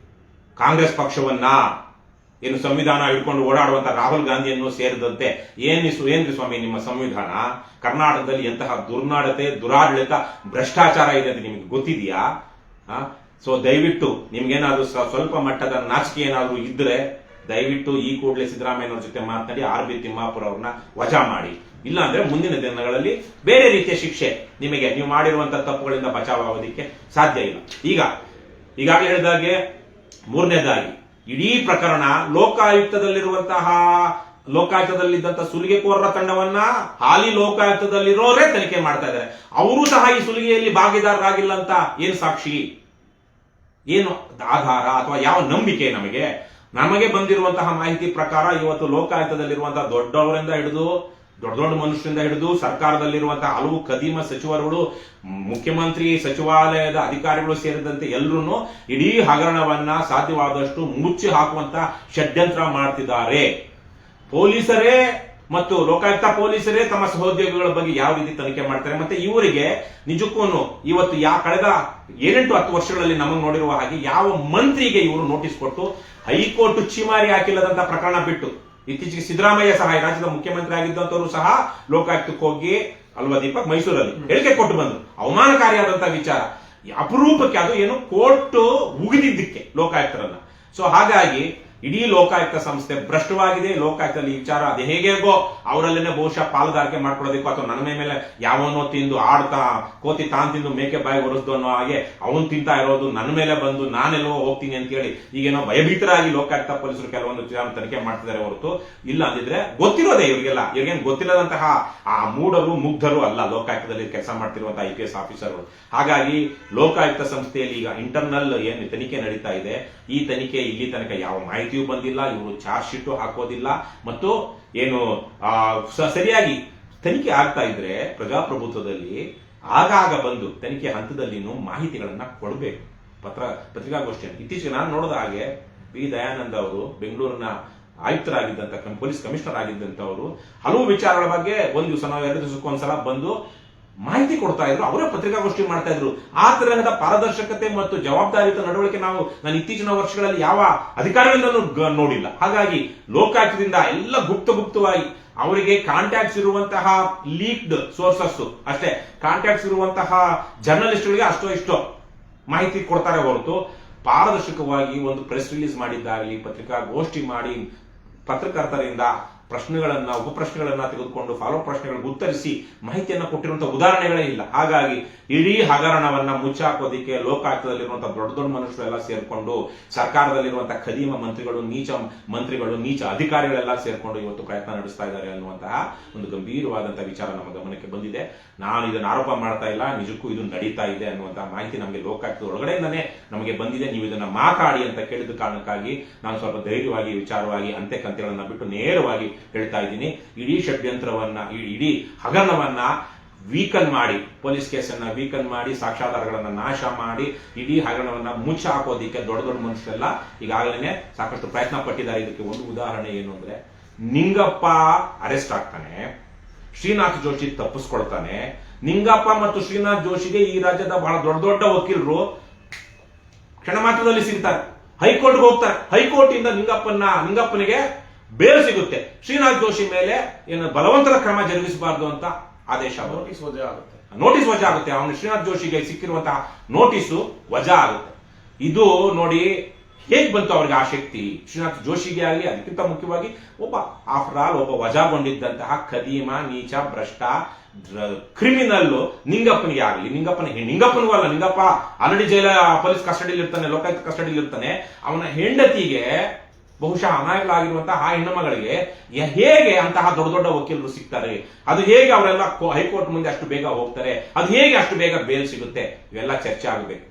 ಕಾಂಗ್ರೆಸ್ ಪಕ್ಷವನ್ನ, ಏನು ಸಂವಿಧಾನ ಹಿಡ್ಕೊಂಡು ಓಡಾಡುವಂತ ರಾಹುಲ್ ಗಾಂಧಿಯನ್ನು ಸೇರಿದಂತೆ, ಏನ್ರಿ ಸ್ವಾಮಿ ನಿಮ್ಮ ಸಂವಿಧಾನ? ಕರ್ನಾಟಕದಲ್ಲಿ ಎಂತಹ ದುರ್ನಾಡತೆ, ದುರಾಡಳಿತ, ಭ್ರಷ್ಟಾಚಾರ ಇದೆ ಅಂತ ನಿಮ್ಗೆ ಗೊತ್ತಿದೆಯಾ? ಸೊ ದಯವಿಟ್ಟು ನಿಮ್ಗೇನಾದ್ರೂ ಸ್ವಲ್ಪ ಮಟ್ಟದ ನಾಚಿಕೆ ಏನಾದ್ರೂ ಇದ್ರೆ ದಯವಿಟ್ಟು ಈ ಕೂಡಲೇ ಸಿದ್ದರಾಮಯ್ಯನವ್ರ ಜೊತೆ ಮಾತನಾಡಿ ಆರ್.ಬಿ. ತಿಮ್ಮಾಪುರ ಅವ್ರನ್ನ ವಜಾ ಮಾಡಿ. ಇಲ್ಲ ಅಂದ್ರೆ ಮುಂದಿನ ದಿನಗಳಲ್ಲಿ ಬೇರೆ ರೀತಿಯ ಶಿಕ್ಷೆ ನಿಮಗೆ, ನೀವು ಮಾಡಿರುವಂತಹ ತಪ್ಪುಗಳಿಂದ ಬಚಾವಾಗೋದಿಕ್ಕೆ ಸಾಧ್ಯ ಇಲ್ಲ. ಈಗಾಗಲೇ ಹೇಳಿದಾಗೆ, ಮೂರನೇದಾಗಿ ಇಡೀ ಪ್ರಕರಣ ಲೋಕಾಯುಕ್ತದಲ್ಲಿದ್ದಂತಹ ಸುಲಿಗೆಕೋರರ ತಂಡವನ್ನ ಹಾಲಿ ಲೋಕಾಯುಕ್ತದಲ್ಲಿರೋರೇ ತನಿಖೆ ಮಾಡ್ತಾ ಇದ್ದಾರೆ. ಅವರು ಸಹ ಈ ಸುಲಿಗೆಯಲ್ಲಿ ಭಾಗಿದಾರರಾಗಿಲ್ಲ ಅಂತ ಏನು ಸಾಕ್ಷಿ, ಏನು ಆಧಾರ ಅಥವಾ ಯಾವ ನಂಬಿಕೆ? ನಮಗೆ ಬಂದಿರುವಂತಹ ಮಾಹಿತಿ ಪ್ರಕಾರ ಇವತ್ತು ಲೋಕಾಯುಕ್ತದಲ್ಲಿರುವಂತಹ ದೊಡ್ಡವರಿಂದ ಹಿಡಿದು ದೊಡ್ಡ ಮನುಷ್ಯರಿಂದ ಹಿಡಿದು ಸರ್ಕಾರದಲ್ಲಿರುವಂತಹ ಹಲವು ಕದೀಮ ಸಚಿವರುಗಳು, ಮುಖ್ಯಮಂತ್ರಿ ಸಚಿವಾಲಯದ ಅಧಿಕಾರಿಗಳು ಸೇರಿದಂತೆ ಎಲ್ಲರೂ ಇಡೀ ಹಗರಣವನ್ನ ಸಾಧ್ಯವಾದಷ್ಟು ಮುಚ್ಚಿ ಹಾಕುವಂತ ಷಡ್ಯಂತ್ರ ಮಾಡ್ತಿದ್ದಾರೆ. ಪೊಲೀಸರೇ ಮತ್ತು ಲೋಕಾಯುಕ್ತ ಪೊಲೀಸರೇ ತಮ್ಮ ಸಹೋದ್ಯೋಗಿಗಳ ಬಗ್ಗೆ ಯಾವ ರೀತಿ ತನಿಖೆ ಮಾಡ್ತಾರೆ? ಮತ್ತೆ ಇವರಿಗೆ ನಿಜಕ್ಕೂ ಇವತ್ತು ಕಳೆದ 7-10 ವರ್ಷಗಳಲ್ಲಿ ನಮಗೆ ನೋಡಿರುವ ಹಾಗೆ ಯಾವ ಮಂತ್ರಿಗೆ ಇವರು ನೋಟಿಸ್ ಕೊಟ್ಟು ಹೈಕೋರ್ಟ್ ಚೀಮಾರಿ ಹಾಕಿಲ್ಲದಂತ ಪ್ರಕರಣ ಬಿಟ್ಟು, ಇತ್ತೀಚೆಗೆ ಸಿದ್ದರಾಮಯ್ಯ ಸಹ ರಾಜ್ಯದ ಮುಖ್ಯಮಂತ್ರಿ ಆಗಿದ್ದಂತವರು ಸಹ ಲೋಕಾಯುಕ್ತಕ್ಕೆ ಹೋಗಿ ಅಲ್ವಾ ದೀಪಕ್ ಮೈಸೂರಲ್ಲಿ ಹೇಳಿಕೆ ಕೊಟ್ಟು ಬಂದು ಅವಮಾನಕಾರಿಯಾದಂತಹ ವಿಚಾರ. ಅಪರೂಪಕ್ಕೆ ಅದು ಏನು ಕೋರ್ಟ್ ಉಗಿದಿದ್ದಕ್ಕೆ ಲೋಕಾಯುಕ್ತರನ್ನ. ಸೊ ಹಾಗಾಗಿ ಇಡೀ ಲೋಕಾಯುಕ್ತ ಸಂಸ್ಥೆ ಭ್ರಷ್ಟವಾಗಿದೆ. ಲೋಕಾಯುಕ್ತದಲ್ಲಿ ವಿಚಾರ ಅದು ಹೇಗೇಗೋ ಅವರಲ್ಲೇನೆ ಬಹುಶಃ ಪಾಲುದಾರಿಕೆ ಮಾಡ್ಕೊಳ್ಳೋದಕ್ಕೂ ಅಥವಾ ನನ್ನ ಮೇಲೆ ಯಾವನೋ ತಿಂದು ಆಡ್ತಾ ಕೋತಿ ತಿಂದು ಮೇಕೆ ಬಾಯಿ ಒರೆಸ್ದು ಅನ್ನೋ ಹಾಗೆ ಅವನು ತಿಂತಾ ಇರೋದು ನನ್ನ ಮೇಲೆ ಬಂದು ನಾನೆಲ್ಲೋ ಹೋಗ್ತೀನಿ ಅಂತ ಹೇಳಿ ಈಗೇನೋ ಭಯಭೀತರಾಗಿ ಲೋಕಾಯುಕ್ತ ಪೊಲೀಸರು ಕೆಲವೊಂದು ತನಿಖೆ ಮಾಡ್ತಿದ್ದಾರೆ ಹೊರತು, ಇಲ್ಲ ಅಂದಿದ್ರೆ ಗೊತ್ತಿರೋದೇ ಇವ್ರಿಗೇನು ಗೊತ್ತಿಲ್ಲದಂತಹ ಆ ಮೂಢರು ಮುಗ್ಧರು ಅಲ್ಲ ಲೋಕಾಯುಕ್ತದಲ್ಲಿ ಕೆಲಸ ಮಾಡ್ತಿರುವಂತಹ IPS ಆಫೀಸರ್ಗಳು. ಹಾಗಾಗಿ ಲೋಕಾಯುಕ್ತ ಸಂಸ್ಥೆಯಲ್ಲಿ ಈಗ ಇಂಟರ್ನಲ್ ಏನು ತನಿಖೆ ನಡೀತಾ ಇದೆ, ಈ ತನಿಖೆ ಇಲ್ಲಿ ತನಕ ಯಾವ ಮಾಹಿತಿಯೂ ಬಂದಿಲ್ಲ. ಇವರು ಚಾರ್ಜ್ ಶೀಟ್ ಹಾಕೋದಿಲ್ಲ ಮತ್ತು ಏನು ಸರಿಯಾಗಿ ತನಿಖೆ ಆಗ್ತಾ ಇದ್ರೆ ಪ್ರಜಾಪ್ರಭುತ್ವದಲ್ಲಿ ಆಗಾಗ ಬಂದು ತನಿಖೆ ಹಂತದಲ್ಲಿನೂ ಮಾಹಿತಿಗಳನ್ನ ಕೊಡಬೇಕು. ಪತ್ರಿಕಾಗೋಷ್ಠಿಯನ್ನು ಇತ್ತೀಚೆಗೆ ನಾನು ನೋಡಿದ ಹಾಗೆ ಬಿ ದಯಾನಂದ ಅವರು ಬೆಂಗಳೂರಿನ ಆಯುಕ್ತರಾಗಿದ್ದಂತ ಪೊಲೀಸ್ ಕಮಿಷನರ್ ಆಗಿದ್ದಂತವರು ಹಲವು ವಿಚಾರಗಳ ಬಗ್ಗೆ ಒಂದು ದಿವಸ ನಾವು 2 ದಿವಸಕ್ಕೊಂದ್ಸಲ ಬಂದು ಮಾಹಿತಿ ಕೊಡ್ತಾ ಇದ್ರು, ಅವರೇ ಪತ್ರಿಕಾಗೋಷ್ಠಿ ಮಾಡ್ತಾ ಇದ್ರು. ಆ ತರಹದ ಪಾರದರ್ಶಕತೆ ಮತ್ತು ಜವಾಬ್ದಾರಿಯುತ ನಡವಳಿಕೆ ನಾನು ಇತ್ತೀಚಿನ ವರ್ಷಗಳಲ್ಲಿ ಯಾವ ಅಧಿಕಾರಿಗಳಿಂದಲೂ ನೋಡಿಲ್ಲ. ಹಾಗಾಗಿ ಲೋಕಾಯುಕ್ತದಿಂದ ಎಲ್ಲ ಗುಪ್ತವಾಗಿ ಅವರಿಗೆ ಕಾಂಟ್ಯಾಕ್ಟ್ಸ್ ಇರುವಂತಹ ಲೀಕ್ಡ್ ಸೋರ್ಸಸ್ ಅಷ್ಟೇ, ಕಾಂಟ್ಯಾಕ್ಟ್ಸ್ ಇರುವಂತಹ ಜರ್ನಲಿಸ್ಟ್ಗಳಿಗೆ ಅಷ್ಟೋ ಇಷ್ಟೋ ಮಾಹಿತಿ ಕೊಡ್ತಾರೆ ಹೊರತು ಪಾರದರ್ಶಕವಾಗಿ ಒಂದು ಪ್ರೆಸ್ ರಿಲೀಸ್ ಮಾಡಿದ್ದಾಗಲಿ, ಪತ್ರಿಕಾಗೋಷ್ಠಿ ಮಾಡಿ ಪತ್ರಕರ್ತರಿಂದ ಉಪಪ್ರಶ್ನೆಗಳನ್ನ ತೆಗೆದುಕೊಂಡು ಫಾಲೋ ಪ್ರಶ್ನೆಗಳಿಗೆ ಉತ್ತರಿಸಿ ಮಾಹಿತಿಯನ್ನು ಕೊಟ್ಟಿರುವಂತಹ ಉದಾಹರಣೆಗಳೇ ಇಲ್ಲ. ಹಾಗಾಗಿ ಇಡೀ ಹಗರಣವನ್ನ ಮುಚ್ಚಾಕೋದಿಕ್ಕೆ ಲೋಕಾಯುಕ್ತದಲ್ಲಿರುವಂತಹ ದೊಡ್ಡ ಮನುಷ್ಯರೆಲ್ಲ ಸೇರ್ಕೊಂಡು, ಸರ್ಕಾರದಲ್ಲಿರುವಂತಹ ಖದೀಮ ಮಂತ್ರಿಗಳು, ನೀಚ ಅಧಿಕಾರಿಗಳೆಲ್ಲ ಸೇರ್ಕೊಂಡು ಇವತ್ತು ಪ್ರಯತ್ನ ನಡೆಸ್ತಾ ಇದ್ದಾರೆ ಅನ್ನುವಂತಹ ಒಂದು ಗಂಭೀರವಾದಂತಹ ವಿಚಾರ ನಮ್ಮ ಗಮನಕ್ಕೆ ಬಂದಿದೆ. ನಾನು ಇದನ್ನು ಆರೋಪ ಮಾಡ್ತಾ ಇಲ್ಲ, ನಿಜಕ್ಕೂ ಇದು ನಡೀತಾ ಇದೆ ಅನ್ನುವಂತಹ ಮಾಹಿತಿ ನಮಗೆ ಲೋಕಾಯುಕ್ತದ ಒಳಗಡೆಯಿಂದನೇ ನಮಗೆ ಬಂದಿದೆ. ನೀವು ಇದನ್ನ ಮಾತಾಡಿ ಅಂತ ಕೇಳಿದ ಕಾರಣಕ್ಕಾಗಿ ನಾನು ಸ್ವಲ್ಪ ಧೈರ್ಯವಾಗಿ ವಿಚಾರವಾಗಿ ಅಂತ್ಯಕಂತ್ಯಗಳನ್ನ ಬಿಟ್ಟು ನೇರವಾಗಿ ಹೇಳ್ತಾ ಇದ್ದೀನಿ. ಇಡೀ ಷಡ್ಯಂತ್ರವನ್ನ, ಇಡೀ ಹಗರಣವನ್ನ ವೀಕನ್ ಮಾಡಿ, ಪೊಲೀಸ್ ಕೇಸನ್ನ ವೀಕನ್ ಮಾಡಿ, ಸಾಕ್ಷ್ಯಾಧಾರಗಳನ್ನ ನಾಶ ಮಾಡಿ, ಇಡೀ ಹಗರಣವನ್ನ ಮುಚ್ಚ ಹಾಕೋದಿಕ್ಕೆ ದೊಡ್ಡ ದೊಡ್ಡ ಮನುಷ್ಯರೆಲ್ಲ ಈಗಾಗಲೇ ಸಾಕಷ್ಟು ಪ್ರಯತ್ನ ಪಟ್ಟಿದ್ದಾರೆ. ಇದಕ್ಕೆ ಒಂದು ಉದಾಹರಣೆ ಏನು ಅಂದ್ರೆ, ನಿಂಗಪ್ಪ ಅರೆಸ್ಟ್ ಆಗ್ತಾನೆ, ಶ್ರೀನಾಥ್ ಜೋಶಿ ತಪ್ಪಿಸ್ಕೊಳ್ತಾನೆ. ನಿಂಗಪ್ಪ ಮತ್ತು ಶ್ರೀನಾಥ್ ಜೋಶಿಗೆ ಈ ರಾಜ್ಯದ ಬಹಳ ದೊಡ್ಡ ದೊಡ್ಡ ವಕೀಲರು ಕ್ಷಣ ಮಾತ್ರದಲ್ಲಿ ಸಿಗ್ತಾರೆ, ಹೈಕೋರ್ಟ್ಗೆ ಹೋಗ್ತಾರೆ. ಹೈಕೋರ್ಟ್ ಇಂದ ನಿಂಗಪ್ಪನಿಗೆ ಬೇಲ್ ಸಿಗುತ್ತೆ. ಶ್ರೀನಾಥ್ ಜೋಶಿ ಮೇಲೆ ಏನು ಬಲವಂತರ ಕ್ರಮ ಜರುಗಿಸಬಾರದು ಅಂತ ಆದೇಶ, ನೋಟಿಸ್ ವಜಾ ಆಗುತ್ತೆ. ಅವನು ಶ್ರೀನಾಥ್ ಜೋಶಿಗೆ ಸಿಕ್ಕಿರುವಂತಹ ನೋಟಿಸು ವಜಾ ಆಗುತ್ತೆ. ಇದು ನೋಡಿ ಹೇಗ್ ಬಂತು ಅವ್ರಿಗೆ ಆ ಶಕ್ತಿ, ಶ್ರೀನಾಥ್ ಜೋಶಿಗೆ ಆಗಲಿ, ಅದಕ್ಕಿಂತ ಮುಖ್ಯವಾಗಿ ಆಫ್ಟರ್ ಆಲ್ ಒಬ್ಬ ವಜಾಗೊಂಡಿದ್ದಂತಹ ಖದೀಮ, ನೀಚ, ಭ್ರಷ್ಟ, ಕ್ರಿಮಿನಲ್ ನಿಂಗಪ್ಪನಿಗೆ ಆಗಲಿ, ನಿಂಗಪ್ಪನಿಗೂ ಅಲ್ಲ, ನಿಂಗಪ್ಪ ಆಲ್ರೆಡಿ ಪೊಲೀಸ್ ಕಸ್ಟಡಿಯಲ್ಲಿ ಇರ್ತಾನೆ, ಲೋಕಾಯುಕ್ತ ಕಸ್ಟಡಿಯಲ್ಲಿ ಇರ್ತಾನೆ. ಅವನ ಹೆಂಡತಿಗೆ, ಬಹುಶಃ ಅನಾಥರಾಗಿರುವಂತಹ ಆ ಹೆಣ್ಣು ಮಗಳಿಗೆ ಹೇಗೆ ಅಂತಹ ದೊಡ್ಡ ದೊಡ್ಡ ವಕೀಲರು ಸಿಗ್ತಾರೆ, ಅದು ಹೇಗೆ ಅವರೆಲ್ಲ ಹೈಕೋರ್ಟ್ ಮುಂದೆ ಅಷ್ಟು ಬೇಗ ಹೋಗ್ತಾರೆ, ಅದು ಹೇಗೆ ಅಷ್ಟು ಬೇಗ ಬೇಲ್ ಸಿಗುತ್ತೆ, ಇವೆಲ್ಲ ಚರ್ಚೆ ಆಗಬೇಕು.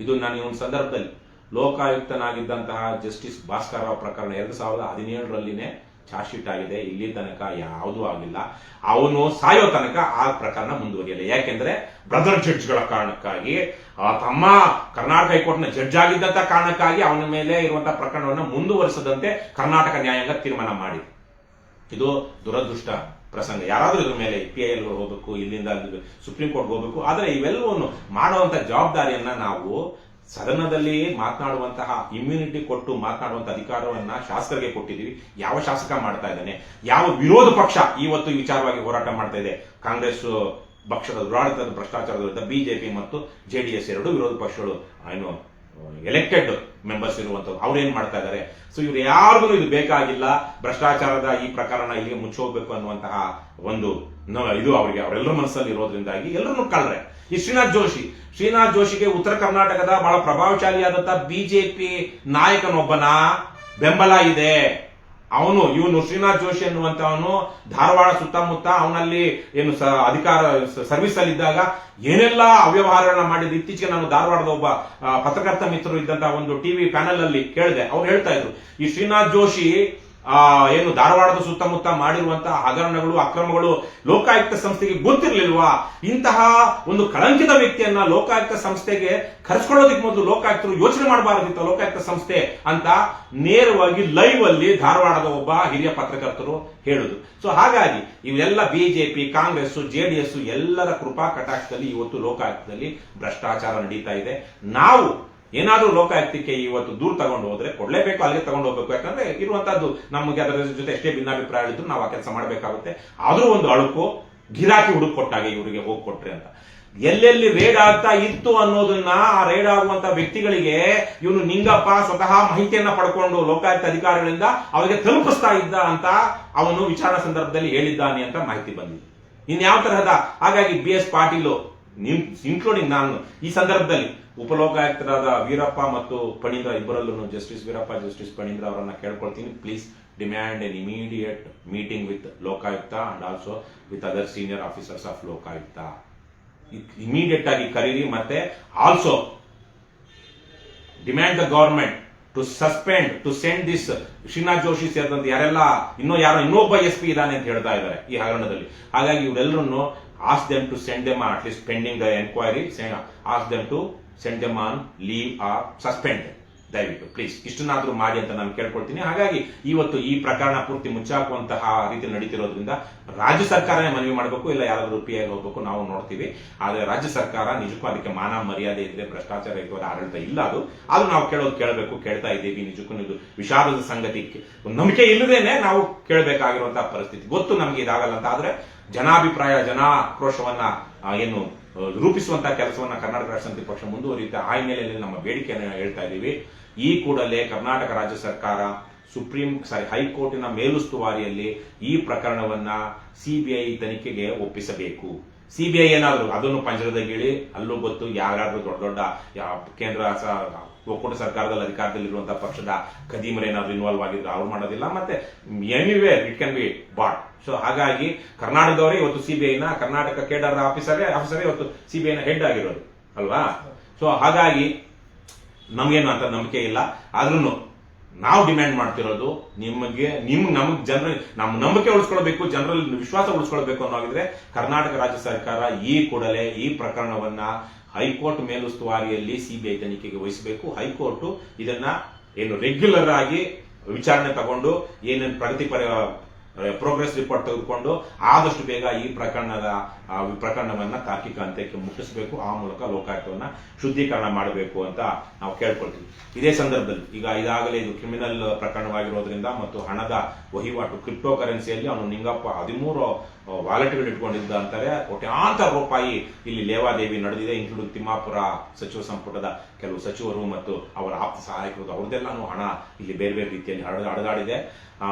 ಇದು ನಾನು ಈ ಒಂದು ಸಂದರ್ಭದಲ್ಲಿ ಲೋಕಾಯುಕ್ತನಾಗಿದ್ದಂತಹ ಜಸ್ಟಿಸ್ ಭಾಸ್ಕರ್ ರಾವ್ ಪ್ರಕರಣ 2017ರಲ್ಲಿನೇ ಚಾರ್ಜ್ ಶೀಟ್ ಆಗಿದೆ. ಇಲ್ಲಿ ತನಕ ಯಾವುದೂ ಆಗಿಲ್ಲ. ಅವನು ಸಾಯೋ ತನಕ ಆ ಪ್ರಕರಣ ಮುಂದುವರಿಯಲ್ಲ. ಯಾಕೆಂದ್ರೆ ಬ್ರದರ್ ಜಡ್ಜ್ಗಳ ಕಾರಣಕ್ಕಾಗಿ, ತಮ್ಮ ಕರ್ನಾಟಕ ಹೈಕೋರ್ಟ್ನ ಜಡ್ಜ್ ಆಗಿದ್ದಂತ ಕಾರಣಕ್ಕಾಗಿ ಅವನ ಮೇಲೆ ಇರುವಂತಹ ಪ್ರಕರಣವನ್ನು ಮುಂದುವರಿಸದಂತೆ ಕರ್ನಾಟಕ ನ್ಯಾಯಾಂಗ ತೀರ್ಮಾನ ಮಾಡಿದೆ. ಇದು ದುರದೃಷ್ಟ ಪ್ರಸಂಗ. ಯಾರಾದ್ರೂ ಇದ್ರ ಮೇಲೆ PIL ಹೋಗ್ಬೇಕು, ಇಲ್ಲಿಂದ ಸುಪ್ರೀಂ ಕೋರ್ಟ್ ಹೋಗ್ಬೇಕು. ಆದ್ರೆ ಇವೆಲ್ಲವನ್ನು ಮಾಡುವಂತ ಜವಾಬ್ದಾರಿಯನ್ನ ನಾವು ಸದನದಲ್ಲಿ ಮಾತನಾಡುವಂತಹ ಇಮ್ಯುನಿಟಿ ಕೊಟ್ಟು ಮಾತನಾಡುವಂತಹ ಅಧಿಕಾರವನ್ನ ಶಾಸಕರಿಗೆ ಕೊಟ್ಟಿದ್ದೀವಿ. ಯಾವ ಶಾಸಕ ಮಾಡ್ತಾ ಇದ್ದಾನೆ, ಯಾವ ವಿರೋಧ ಪಕ್ಷ ಇವತ್ತು ಈ ವಿಚಾರವಾಗಿ ಹೋರಾಟ ಮಾಡ್ತಾ ಇದೆ? ಕಾಂಗ್ರೆಸ್ ಪಕ್ಷದ ದುರಾಡಳಿತದ ಭ್ರಷ್ಟಾಚಾರದ ವಿರುದ್ಧ ಬಿಜೆಪಿ ಮತ್ತು JDS ಎರಡು ವಿರೋಧ ಪಕ್ಷಗಳು ಏನು ಎಲೆಕ್ಟೆಡ್ ಮೆಂಬರ್ಸ್ ಇರುವಂತದ್ದು, ಅವ್ರೇನ್ ಮಾಡ್ತಾ ಇದ್ದಾರೆ? ಸೊ ಇವ್ರು ಯಾರಿಗೂ ಇದು ಬೇಕಾಗಿಲ್ಲ. ಭ್ರಷ್ಟಾಚಾರದ ಈ ಪ್ರಕರಣ ಇಲ್ಲಿಗೆ ಮುಚ್ಚೋಗ್ಬೇಕು ಅನ್ನುವಂತಹ ಒಂದು ಇದು ಅವರೆಲ್ಲರ ಮನಸ್ಸಲ್ಲಿ ಇರೋದ್ರಿಂದಾಗಿ ಎಲ್ಲರನ್ನು ಕಳ್ರೆ. ಈ ಶ್ರೀನಾಥ್ ಜೋಶಿಗೆ ಉತ್ತರ ಕರ್ನಾಟಕದ ಬಹಳ ಪ್ರಭಾವಶಾಲಿಯಾದಂತಹ ಬಿಜೆಪಿ ನಾಯಕನೊಬ್ಬನ ಬೆಂಬಲ ಇದೆ. ಇವನು ಶ್ರೀನಾಥ್ ಜೋಶಿ ಅನ್ನುವಂತವನು ಧಾರವಾಡ ಸುತ್ತಮುತ್ತ ಅವನಲ್ಲಿ ಏನು ಅಧಿಕಾರ ಸರ್ವಿಸ್ ಅಲ್ಲಿ ಇದ್ದಾಗ ಏನೆಲ್ಲ ಅವ್ಯವಹಾರಗಳನ್ನ ಮಾಡಿದ್ರು. ಇತ್ತೀಚೆಗೆ ನಾನು ಧಾರವಾಡದ ಒಬ್ಬ ಪತ್ರಕರ್ತ ಮಿತ್ರರು ಇದ್ದಂತಹ ಒಂದು ಟಿವಿ ಪ್ಯಾನೆಲ್ ಅಲ್ಲಿ ಕೇಳಿದೆ. ಅವ್ರು ಹೇಳ್ತಾ ಇದ್ರು, ಈ ಶ್ರೀನಾಥ್ ಜೋಶಿ ಏನು ಧಾರವಾಡದ ಸುತ್ತಮುತ್ತ ಮಾಡಿರುವಂತಹ ಹಗರಣಗಳು, ಅಕ್ರಮಗಳು ಲೋಕಾಯುಕ್ತ ಸಂಸ್ಥೆಗೆ ಗೊತ್ತಿರ್ಲಿಲ್ವಾ? ಇಂತಹ ಒಂದು ಕಳಂಕಿತ ವ್ಯಕ್ತಿಯನ್ನ ಲೋಕಾಯುಕ್ತ ಸಂಸ್ಥೆಗೆ ಕರೆಸ್ಕೊಳ್ಳೋದಕ್ಕೆ ಮೊದಲು ಲೋಕಾಯುಕ್ತರು ಯೋಚನೆ ಮಾಡಬಾರದಿತ್ತು ಲೋಕಾಯುಕ್ತ ಸಂಸ್ಥೆ ಅಂತ ನೇರವಾಗಿ ಲೈವ್ ಅಲ್ಲಿ ಧಾರವಾಡದ ಒಬ್ಬ ಹಿರಿಯ ಪತ್ರಕರ್ತರು ಹೇಳುದು. ಸೊ ಹಾಗಾಗಿ ಇವೆಲ್ಲ ಬಿಜೆಪಿ, ಕಾಂಗ್ರೆಸ್, JDS ಎಲ್ಲರ ಕೃಪಾ ಕಟಾಕ್ಷದಲ್ಲಿ ಇವತ್ತು ಲೋಕಾಯುಕ್ತದಲ್ಲಿ ಭ್ರಷ್ಟಾಚಾರ ನಡೀತಾ ಇದೆ. ನಾವು ಏನಾದ್ರೂ ಲೋಕಾಯುಕ್ತಕ್ಕೆ ಇವತ್ತು ದೂರ ತಗೊಂಡು ಹೋದ್ರೆ ಕೊಡ್ಲೇಬೇಕು, ಅಲ್ಲಿಗೆ ತಗೊಂಡು ಹೋಗ್ಬೇಕು. ಯಾಕಂದ್ರೆ ಇರುವಂತದ್ದು ನಮಗೆ ಅದರ ಜೊತೆ ಎಷ್ಟೇ ಭಿನ್ನಾಭಿಪ್ರಾಯ ಇದ್ರು ನಾವು ಆ ಕೆಲಸ ಮಾಡಬೇಕಾಗುತ್ತೆ. ಆದ್ರೂ ಒಂದು ಅಳುಕು ಗಿರಾಕಿ ಹುಡುಕ್ ಕೊಟ್ಟಾಗೆ ಇವರಿಗೆ ಹೋಗಿ ಕೊಟ್ರಿ ಅಂತ ಎಲ್ಲೆಲ್ಲಿ ರೇಡ್ ಆಗ್ತಾ ಇತ್ತು ಅನ್ನೋದನ್ನ, ಆ ರೇಡ್ ಆಗುವಂತ ವ್ಯಕ್ತಿಗಳಿಗೆ ಇವನು ನಿಂಗಪ್ಪ ಸ್ವತಃ ಮಾಹಿತಿಯನ್ನ ಪಡ್ಕೊಂಡು ಲೋಕಾಯುಕ್ತ ಅಧಿಕಾರಿಗಳಿಂದ ಅವರಿಗೆ ತಲುಪಿಸ್ತಾ ಇದ್ದ ಅಂತ ಅವನು ವಿಚಾರಣಾ ಸಂದರ್ಭದಲ್ಲಿ ಹೇಳಿದ್ದಾನೆ ಅಂತ ಮಾಹಿತಿ ಬಂದಿದೆ. ಇನ್ಯಾವ ತರಹದ ಹಾಗಾಗಿ BS ಪಾಟೀಲ್ ಇನ್ಕ್ಲೂಡಿಂಗ್ ನಾನು ಈ ಸಂದರ್ಭದಲ್ಲಿ ಉಪಲೋಕಾಯುಕ್ತರಾದ ವೀರಪ್ಪ ಮತ್ತು ಫಣೀಂದ್ರ ಇಬ್ಬರಲ್ಲೂ, ಜಸ್ಟಿಸ್ ವೀರಪ್ಪ, ಜಸ್ಟಿಸ್ ಫಣೀಂದ್ರ ಅವರನ್ನ ಕೇಳ್ಕೊಳ್ತೀನಿ, please demand an immediate meeting with Lokayukta and also with other senior officers of Lokayukta. Immediate ಆಗಿ ಕರೀರಿ. ಮತ್ತೆ also demand the government to suspend, to send this Shrinath Joshi ಸೇರಿದಂತೆ ಯಾರೆಲ್ಲ ಇನ್ನೊಬ್ಬ SP ಇದ್ದಾನೆ ಅಂತ ಹೇಳ್ತಾ ಇದ್ದಾರೆ ಈ ಹಗರಣದಲ್ಲಿ. ಹಾಗಾಗಿ ಇವರೆಲ್ಲರನ್ನು ask them to send them at least pending the inquiry, ask them to send them on leave or suspend. ದಯವಿಟ್ಟು ಪ್ಲೀಸ್ ಇಷ್ಟನ್ನಾದ್ರೂ ಮಾಡಿ ಅಂತ ನಾನು ಕೇಳ್ಕೊಳ್ತೀನಿ. ಹಾಗಾಗಿ ಇವತ್ತು ಈ ಪ್ರಕರಣ ಪೂರ್ತಿ ಮುಚ್ಚಾಕುವಂತಹ ರೀತಿ ನಡೀತಿರೋದ್ರಿಂದ ರಾಜ್ಯ ಸರ್ಕಾರನೇ ಮನವಿ ಮಾಡಬೇಕು, ಇಲ್ಲ ಯಾರಾದ್ರೂ PIL ಹೋಗ್ಬೇಕು, ನಾವು ನೋಡ್ತೀವಿ. ಆದ್ರೆ ರಾಜ್ಯ ಸರ್ಕಾರ ನಿಜಕ್ಕೂ ಅದಕ್ಕೆ ಮಾನ ಮರ್ಯಾದೆ ಇದ್ರೆ, ಭ್ರಷ್ಟಾಚಾರ ಇರುವ ಆಡಳಿತ ಇಲ್ಲ. ಅದು ನಾವು ಕೇಳಬೇಕು, ಕೇಳ್ತಾ ಇದ್ದೀವಿ. ನಿಜಕ್ಕೂ ಇದು ವಿಷಾದದ ಸಂಗತಿ. ನಂಬಿಕೆ ಇಲ್ಲದೇನೆ ನಾವು ಕೇಳಬೇಕಾಗಿರುವಂತಹ ಪರಿಸ್ಥಿತಿ. ಗೊತ್ತು ನಮ್ಗೆ ಇದಾಗಲ್ಲ ಅಂತ, ಆದ್ರೆ ಜನಾಭಿಪ್ರಾಯ, ಜನಾಕ್ರೋಶವನ್ನ ಏನು ರೂಪಿಸುವಂತಹ ಕೆಲಸವನ್ನ ಕರ್ನಾಟಕ ರಾಷ್ಟ್ರ ಸಮಿತಿ ಪಕ್ಷ ಮುಂದುವರಿಯುತ್ತೆ. ಆ ಹಿನ್ನೆಲೆಯಲ್ಲಿ ನಮ್ಮ ಬೇಡಿಕೆಯನ್ನು ಹೇಳ್ತಾ ಇದ್ದೀವಿ. ಈ ಕೂಡಲೇ ಕರ್ನಾಟಕ ರಾಜ್ಯ ಸರ್ಕಾರ ಹೈಕೋರ್ಟಿನ ಮೇಲುಸ್ತುವಾರಿಯಲ್ಲಿ ಈ ಪ್ರಕರಣವನ್ನ CBI ತನಿಖೆಗೆ ಒಪ್ಪಿಸಬೇಕು. CBI ಏನಾದ್ರು ಅದನ್ನು ಪಂಜರದಗಿಳಿ, ಅಲ್ಲೂ ಗೊತ್ತು ಯಾರಾದ್ರೂ ದೊಡ್ಡ ದೊಡ್ಡ ಕೇಂದ್ರ ಒಕ್ಕೂಟ ಸರ್ಕಾರದಲ್ಲಿ ಅಧಿಕಾರದಲ್ಲಿರುವಂತಹ ಪಕ್ಷದ ಖದೀಮರೇನಾದ್ರೂ ಇನ್ವಾಲ್ವ್ ಆಗಿದ್ರೆ ಅವ್ರು ಮಾಡೋದಿಲ್ಲ. ಮತ್ತೆ anywhere it can be bought. So ಹಾಗಾಗಿ ಕರ್ನಾಟಕದವರೇ ಇವತ್ತು CBI ಕರ್ನಾಟಕ ಕೇಡರ್ ಆಫೀಸರೇ ಇವತ್ತು CBI ಹೆಡ್ ಆಗಿರೋದು ಅಲ್ವಾ? ಸೊ ಹಾಗಾಗಿ ನಮ್ಗೇನು ಅಂತ ನಂಬಿಕೆ ಇಲ್ಲ. ಆದ್ರೂ ನಾವು ಡಿಮ್ಯಾಂಡ್ ಮಾಡ್ತಿರೋದು ನಮಗೆ ಜನರ ನಮ್ಮ ನಂಬಿಕೆ ಉಳಿಸ್ಕೊಳ್ಬೇಕು, ಜನರಲ್ಲಿ ವಿಶ್ವಾಸ ಉಳಿಸ್ಕೊಳ್ಬೇಕು ಅನ್ನೋಗಿದ್ರೆ ಕರ್ನಾಟಕ ರಾಜ್ಯ ಸರ್ಕಾರ ಈ ಕೂಡಲೇ ಈ ಪ್ರಕರಣವನ್ನ ಹೈಕೋರ್ಟ್ ಮೇಲುಸ್ತುವಾರಿಯಲ್ಲಿ ಸಿಬಿಐ ತನಿಖೆಗೆ ವಹಿಸಬೇಕು. ಹೈಕೋರ್ಟ್ ಇದನ್ನ ಏನು ರೆಗ್ಯುಲರ್ ಆಗಿ ವಿಚಾರಣೆ ತಗೊಂಡು ಏನೇನು ಪ್ರೋಗ್ರೆಸ್ ರಿಪೋರ್ಟ್ ತೆಗೆದುಕೊಂಡು ಆದಷ್ಟು ಬೇಗ ಈ ಪ್ರಕರಣವನ್ನ ತಾರ್ಕಿಕ ಅಂತ್ಯಕ್ಕೆ ಮುಟ್ಟಿಸಬೇಕು. ಆ ಮೂಲಕ ಲೋಕಾಯುಕ್ತವನ್ನ ಶುದ್ಧೀಕರಣ ಮಾಡಬೇಕು ಅಂತ ನಾವು ಕೇಳ್ಕೊಳ್ತೀವಿ. ಇದೇ ಸಂದರ್ಭದಲ್ಲಿ ಈಗ ಇದಾಗಲೇ ಇದು ಕ್ರಿಮಿನಲ್ ಪ್ರಕರಣವಾಗಿರೋದ್ರಿಂದ ಮತ್ತು ಹಣದ ವಹಿವಾಟು ಕ್ರಿಪ್ಟೋ ಕರೆನ್ಸಿಯಲ್ಲಿ ಅವನು ನಿಂಗಪ್ಪ 13 ವಾಲೆಟ್ಗಳು ಇಟ್ಕೊಂಡಿದ್ದ ಅಂತಾರೆ. ಕೋಟ್ಯಾಂತರ ರೂಪಾಯಿ ಇಲ್ಲಿ ಲೇವಾದೇವಿ ನಡೆದಿದೆ, ಇನ್ಕ್ಲೂಡಿಂಗ್ ತಿಮ್ಮಾಪುರ ಸಚಿವ ಸಂಪುಟದ ಕೆಲವು ಸಚಿವರು ಮತ್ತು ಅವರ ಆಪ್ತ ಸಹಾಯಕರು ಅವ್ರದ್ದೆಲ್ಲಾನು ಹಣ ಇಲ್ಲಿ ಬೇರೆ ಬೇರೆ ರೀತಿಯಲ್ಲಿ ಹರಿದಾಡಿದೆ.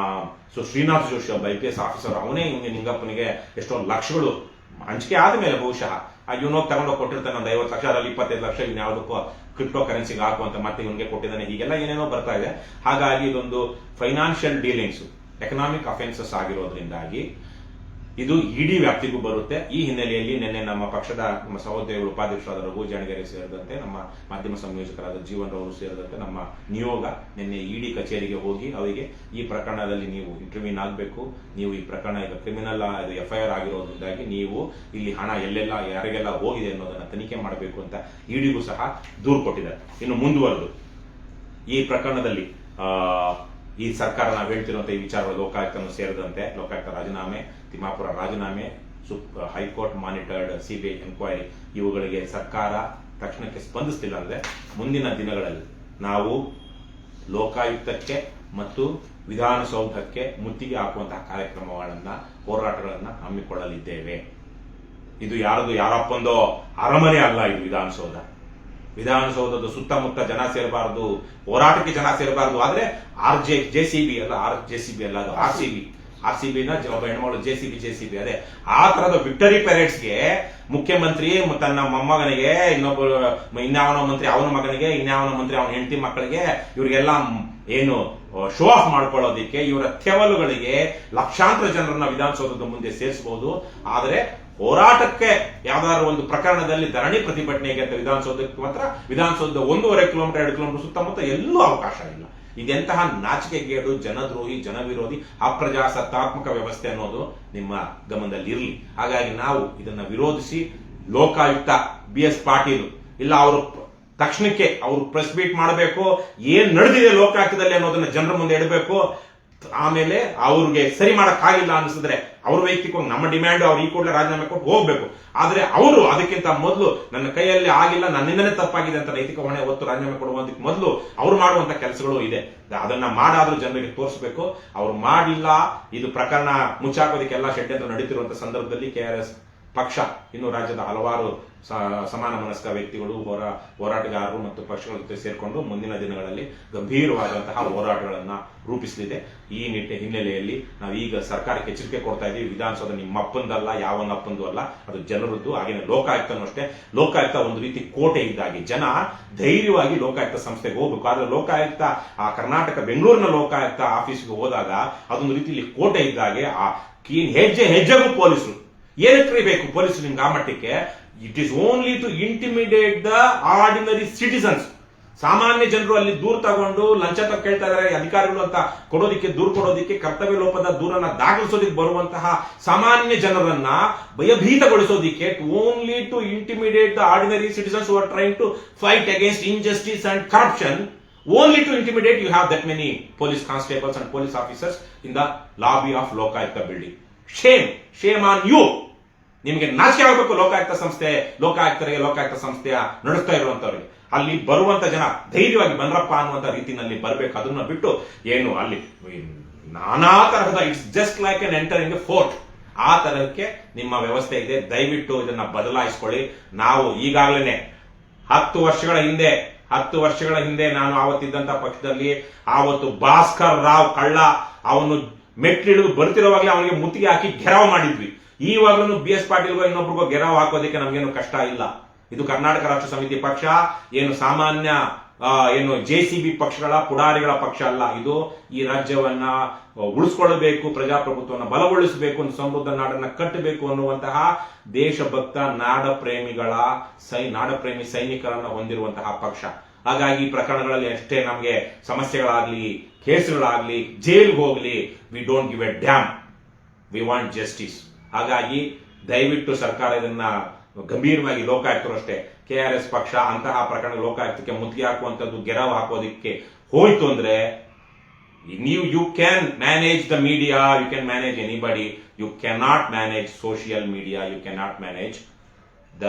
ಸೊ ಶ್ರೀನಾಥ್ ಜೋಶಿ ಒಬ್ಬ IPS ಆಫೀಸರ್, ಅವನೇ ನಿಂಗಪ್ಪನಿಗೆ ಎಷ್ಟೊಂದು ಲಕ್ಷಗಳು ಹಂಚಿಕೆ ಆದ್ಮೇಲೆ ಬಹುಶಃ ಇವನೋಗಿ ತಗೊಂಡೋಗಿ ಕೊಟ್ಟಿರ್ತಾನೆ ಒಂದು 50 ಲಕ್ಷ, ಅದರಲ್ಲಿ 25 ಲಕ್ಷ ಇನ್ಯಾವುದಕ್ಕೂ ಕ್ರಿಪ್ಟೋ ಕರೆನ್ಸಿಗೆ ಹಾಕುವಂತ ಮತ್ತೆ ಇವನಿಗೆ ಕೊಟ್ಟಿದ್ದಾನೆ. ಹೀಗೆಲ್ಲ ಏನೇನೋ ಬರ್ತಾ ಇದೆ. ಹಾಗಾಗಿ ಇದೊಂದು ಫೈನಾನ್ಷಿಯಲ್ ಡೀಲಿಂಗ್ಸ್, ಎಕನಾಮಿಕ್ ಅಫೆನ್ಸಸ್ ಆಗಿರೋದ್ರಿಂದಾಗಿ ಇದು ಇಡಿ ವ್ಯಾಪ್ತಿಗೂ ಬರುತ್ತೆ. ಈ ಹಿನ್ನೆಲೆಯಲ್ಲಿ ನಿನ್ನೆ ನಮ್ಮ ಪಕ್ಷದ ನಮ್ಮ ಸಹೋದರಿಗಳು ಉಪಾಧ್ಯಕ್ಷರಾದ ರಘು ಜಾಣಗೆರೆ ಸೇರಿದಂತೆ ನಮ್ಮ ಮಾಧ್ಯಮ ಸಂಯೋಜಕರಾದ ಜೀವನ್ ರವರು ಸೇರಿದಂತೆ ನಮ್ಮ ನಿಯೋಗ ನಿನ್ನೆ ಇಡಿ ಕಚೇರಿಗೆ ಹೋಗಿ ಅವರಿಗೆ ಈ ಪ್ರಕರಣದಲ್ಲಿ ನೀವು ಇಂಟರ್ವ್ಯೂನ್ ಆಗಬೇಕು, ನೀವು ಈ ಪ್ರಕರಣ ಈಗ ಕ್ರಿಮಿನಲ್ FIR ಆಗಿರೋದ್ರಿಂದಾಗಿ ನೀವು ಇಲ್ಲಿ ಹಣ ಎಲ್ಲೆಲ್ಲ ಯಾರಿಗೆಲ್ಲ ಹೋಗಿದೆ ಅನ್ನೋದನ್ನ ತನಿಖೆ ಮಾಡಬೇಕು ಅಂತ ಇಡಿಗೂ ಸಹ ದೂರು ಕೊಟ್ಟಿದ್ದಾರೆ. ಇನ್ನು ಮುಂದುವರೆದು ಈ ಪ್ರಕರಣದಲ್ಲಿ ಈ ಸರ್ಕಾರ ನಾವು ಹೇಳ್ತಿರುವಂತಹ ಈ ವಿಚಾರಗಳು ಲೋಕಾಯುಕ್ತನು ಸೇರಿದಂತೆ ಲೋಕಾಯುಕ್ತ ರಾಜೀನಾಮೆ, ತಿಮ್ಮಾಪುರ ರಾಜೀನಾಮೆ, ಹೈಕೋರ್ಟ್ ಮಾನಿಟರ್ಡ್ ಸಿಬಿಐ ಎನ್ಕ್ವೈರಿ ಇವುಗಳಿಗೆ ಸರ್ಕಾರ ತಕ್ಷಣಕ್ಕೆ ಸ್ಪಂದಿಸ್ತಿಲ್ಲ ಅಂದ್ರೆ ಮುಂದಿನ ದಿನಗಳಲ್ಲಿ ನಾವು ಲೋಕಾಯುಕ್ತಕ್ಕೆ ಮತ್ತು ವಿಧಾನಸೌಧಕ್ಕೆ ಮುತ್ತಿಗೆ ಹಾಕುವಂತಹ ಕಾರ್ಯಕ್ರಮಗಳನ್ನ ಹೋರಾಟಗಳನ್ನ ಹಮ್ಮಿಕೊಳ್ಳಲಿದ್ದೇವೆ. ಇದು ಯಾರಪ್ಪಂದೋ ಅರಮನೆ ಅಲ್ಲ, ಇದು ವಿಧಾನಸೌಧದ ಸುತ್ತಮುತ್ತ ಜನ ಸೇರಬಾರದು, ಹೋರಾಟಕ್ಕೆ ಜನ ಸೇರಬಾರದು. ಆದ್ರೆ JCB ಅಲ್ಲ, ಅದು RCB ಒಬ್ಬ ಹೆಣ್ಮಗಳು JCB ಅದೇ ಆ ತರದ ವಿಕ್ಟರಿ ಪೆರೇಡ್ಸ್ಗೆ ಮುಖ್ಯಮಂತ್ರಿ ತನ್ನ ಮೊಮ್ಮಗನಿಗೆ ಇನ್ಯಾವನೋ ಮಂತ್ರಿ ಅವನ ಮಗನಿಗೆ, ಇನ್ಯಾವನೋ ಮಂತ್ರಿ ಅವನ ಹೆಂಡತಿ ಮಕ್ಕಳಿಗೆ, ಇವರಿಗೆಲ್ಲ ಏನು ಶೋ ಆಫ್ ಮಾಡ್ಕೊಳ್ಳೋದಿಕ್ಕೆ ಇವರ ತೆವಲುಗಳಿಗೆ ಲಕ್ಷಾಂತರ ಜನರನ್ನ ವಿಧಾನಸೌಧದ ಮುಂದೆ ಸೇರಿಸಬಹುದು. ಆದರೆ ಹೋರಾಟಕ್ಕೆ ಯಾವ್ದಾದ್ರು ಒಂದು ಪ್ರಕರಣದಲ್ಲಿ ಧರಣಿ ಪ್ರತಿಭಟನೆಗೆ ಅಂತ ವಿಧಾನಸೌಧಕ್ಕೆ ಮಾತ್ರ ವಿಧಾನಸೌಧ 1.5 ಕಿಲೋಮೀಟರ್ 2 ಕಿಲೋಮೀಟರ್ ಸುತ್ತಮುತ್ತ ಎಲ್ಲೂ ಅವಕಾಶ ಇಲ್ಲ. ಇದೆಂತಹ ನಾಚಿಕೆಗೇಡು, ಜನದ್ರೋಹಿ, ಜನವಿರೋಧಿ, ಅಪ್ರಜಾಸತ್ತಾತ್ಮಕ ವ್ಯವಸ್ಥೆ ಅನ್ನೋದು ನಿಮ್ಮ ಗಮನದಲ್ಲಿ ಇರಲಿ. ಹಾಗಾಗಿ ನಾವು ಇದನ್ನ ವಿರೋಧಿಸಿ ಲೋಕಾಯುಕ್ತ BS ಪಾಟೀಲ್ ಇಲ್ಲ ಅವರು ತಕ್ಷಣಕ್ಕೆ ಅವರು ಪ್ರೆಸ್ ಮೀಟ್ ಮಾಡಬೇಕು, ಏನ್ ನಡೆದಿದೆ ಲೋಕಾಯುಕ್ತದಲ್ಲಿ ಅನ್ನೋದನ್ನ ಜನರ ಮುಂದೆ ಇಡಬೇಕು. ಆಮೇಲೆ ಅವ್ರಿಗೆ ಸರಿ ಮಾಡಕ್ಕಾಗಿಲ್ಲ ಅನಿಸಿದ್ರೆ ಅವ್ರ ವೈಯಕ್ತಿಕವಾಗಿ ನಮ್ಮ ಡಿಮ್ಯಾಂಡ್ ಅವ್ರು ಈ ಕೂಡಲೇ ರಾಜೀನಾಮೆ ಕೊಟ್ಟು ಹೋಗ್ಬೇಕು. ಆದ್ರೆ ಅವರು ಅದಕ್ಕಿಂತ ಮೊದಲು ನನ್ನ ಕೈಯಲ್ಲಿ ಆಗಿಲ್ಲ, ನನ್ನಿಂದನೇ ತಪ್ಪಾಗಿದೆ ಅಂತ ನೈತಿಕ ಹೊಣೆ ಹೊತ್ತು ರಾಜೀನಾಮೆ ಕೊಡುವುದಕ್ಕೆ ಮೊದಲು ಅವ್ರು ಮಾಡುವಂತ ಕೆಲಸಗಳು ಇದೆ. ಅದನ್ನ ಮಾಡಾದ್ರೂ ಜನರಿಗೆ ತೋರಿಸಬೇಕು. ಅವ್ರು ಮಾಡಿಲ್ಲ, ಇದು ಪ್ರಕರಣ ಮುಚ್ಚಾಕೋದಕ್ಕೆಲ್ಲ ಷಡ್ಯಂತ್ರ ನಡೀತಿರುವಂತಹ ಸಂದರ್ಭದಲ್ಲಿ KRS ಪಕ್ಷ ಇನ್ನು ರಾಜ್ಯದ ಹಲವಾರು ಸಮಾನ ಮನಸ್ಕ ವ್ಯಕ್ತಿಗಳು, ಹೋರಾಟಗಾರರು ಮತ್ತು ಪಕ್ಷಗಳ ಜೊತೆ ಸೇರ್ಕೊಂಡು ಮುಂದಿನ ದಿನಗಳಲ್ಲಿ ಗಂಭೀರವಾದಂತಹ ಹೋರಾಟಗಳನ್ನ ರೂಪಿಸಲಿದೆ. ಈ ಹಿನ್ನೆಲೆಯಲ್ಲಿ ನಾವು ಈಗ ಸರ್ಕಾರಕ್ಕೆ ಎಚ್ಚರಿಕೆ ಕೊಡ್ತಾ ಇದ್ದೀವಿ. ವಿಧಾನಸೌಧ ನಿಮ್ಮಪ್ಪಂದಲ್ಲ, ಯಾವನಪ್ಪಂದು ಅಲ್ಲ, ಅದು ಜನರದ್ದು. ಹಾಗೇನೆ ಲೋಕಾಯುಕ್ತನೂ ಅಷ್ಟೇ. ಲೋಕಾಯುಕ್ತ ಒಂದು ರೀತಿ ಕೋಟೆ ಇದ್ದಾಗಿ. ಜನ ಧೈರ್ಯವಾಗಿ ಲೋಕಾಯುಕ್ತ ಸಂಸ್ಥೆಗೆ ಹೋಗ್ಬೇಕು. ಆದ್ರೆ ಲೋಕಾಯುಕ್ತ ಆ ಕರ್ನಾಟಕ ಬೆಂಗಳೂರಿನ ಲೋಕಾಯುಕ್ತ ಆಫೀಸ್ಗೆ ಹೋದಾಗ ಅದೊಂದು ರೀತಿಯಲ್ಲಿ ಕೋಟೆ ಇದ್ದಾಗೆ. ಆ ಹೆಜ್ಜೆಗೂ ಪೊಲೀಸರು ಏನಕ್ಕೆ ಬೇಕು ಪೊಲೀಸರು ನಿಮ್ಗೆ ಆ ಮಟ್ಟಕ್ಕೆ? It is only to intimidate the ordinary citizens. ಸಾಮಾನ್ಯ ಜನರು ಅಲ್ಲಿ ದೂರು ತಗೊಂಡು ಲಂಚ ಕೇಳ್ತಾ ಇದಾರೆ ಅಧಿಕಾರಿಗಳು ಅಂತ ದೂರು ಕೊಡೋದಿಕ್ಕೆ, ಕರ್ತವ್ಯ ಲೋಪದ ದೂರನ್ನ ದಾಖಲಿಸೋದಿಕ್ಕೆ ಬರುವಂತಹ ಸಾಮಾನ್ಯ ಜನರನ್ನ ಭಯಭೀತಗೊಳಿಸೋದಿಕ್ಕೆ, only to intimidate the ordinary citizens who are trying to fight against injustice and corruption. Only to intimidate you have that many police constables and police officers in the lobby of Lokayukta building. Shame on you. ನಿಮಗೆ ನಾಚಿಕೆ ಆಗಬೇಕು. ಲೋಕಾಯುಕ್ತರಿಗೆ ಲೋಕಾಯುಕ್ತ ಸಂಸ್ಥೆಯ ನಡೆಸ್ತಾ ಇರುವಂತವ್ರಿಗೆ ಅಲ್ಲಿ ಬರುವಂತ ಜನ ಧೈರ್ಯವಾಗಿ ಬಂದ್ರಪ್ಪ ಅನ್ನುವಂತ ರೀತಿನಲ್ಲಿ ಬರಬೇಕು. ಅದನ್ನ ಬಿಟ್ಟು ಏನು ಅಲ್ಲಿ ನಾನಾ ತರಹದ it's just like an entering A fort, ಆ ತರಹಕ್ಕೆ ನಿಮ್ಮ ವ್ಯವಸ್ಥೆ ಇದೆ. ದಯವಿಟ್ಟು ಇದನ್ನ ಬದಲಾಯಿಸಿಕೊಳ್ಳಿ. ನಾವು ಈಗಾಗಲೇ 10 ವರ್ಷಗಳ ಹಿಂದೆ ನಾನು ಆವತ್ತಿದ್ದಂತ ಪಕ್ಷದಲ್ಲಿ ಆವತ್ತು ಭಾಸ್ಕರ್ ರಾವ್ ಕಳ್ಳ ಅವನು ಮೆಟ್ಲಿಳಿದು ಬರ್ತಿರೋವಾಗಲೇ ಅವನಿಗೆ ಮುತ್ತಿಗೆ ಹಾಕಿ ಘೆರಾವ್ ಮಾಡಿದ್ವಿ. ಈವಾಗಲೂ BS ಪಾಟೀಲ್ಗೋ ಇನ್ನೊಬ್ರಿಗೋ ಘೆರಾವ್ ಹಾಕೋದಕ್ಕೆ ನಮ್ಗೇನು ಕಷ್ಟ ಇಲ್ಲ. ಇದು ಕರ್ನಾಟಕ ರಾಷ್ಟ್ರ ಸಮಿತಿ ಪಕ್ಷ ಏನು ಸಾಮಾನ್ಯ JCB ಪಕ್ಷಗಳ ಪುಡಾರಿಗಳ ಪಕ್ಷ ಅಲ್ಲ. ಇದು ಈ ರಾಜ್ಯವನ್ನ ಉಳಿಸ್ಕೊಳ್ಳಬೇಕು, ಪ್ರಜಾಪ್ರಭುತ್ವವನ್ನು ಬಲಗೊಳಿಸಬೇಕು, ಸಮೃದ್ಧ ನಾಡನ್ನ ಕಟ್ಟಬೇಕು ಅನ್ನುವಂತಹ ದೇಶಭಕ್ತ ನಾಡಪ್ರೇಮಿ ಸೈನಿಕರನ್ನ ಹೊಂದಿರುವಂತಹ ಪಕ್ಷ. ಹಾಗಾಗಿ ಈ ಪ್ರಕರಣಗಳಲ್ಲಿ ಅಷ್ಟೇ ನಮಗೆ ಸಮಸ್ಯೆಗಳಾಗ್ಲಿ, ಕೇಸ್ಗಳಾಗ್ಲಿ, ಜೈಲ್ಗೆ ಹೋಗ್ಲಿ, we don't give A dam, we want justice. ಹಾಗಾಗಿ ದಯವಿಟ್ಟು ಸರ್ಕಾರ ಇದನ್ನ ಗಂಭೀರವಾಗಿ, ಲೋಕಾಯುಕ್ತರು ಅಷ್ಟೇ, KRS ಪಕ್ಷ ಅಂತಹ ಪ್ರಕರಣ ಲೋಕಾಯುಕ್ತಕ್ಕೆ ಮುತ್ತಿಗೆ ಹಾಕುವಂಥದ್ದು, ಗೆರವು ಹಾಕೋದಿಕ್ಕೆ ಹೋಯ್ತು ಅಂದ್ರೆ you can manage the media, you can manage anybody, you cannot manage social media, you cannot manage the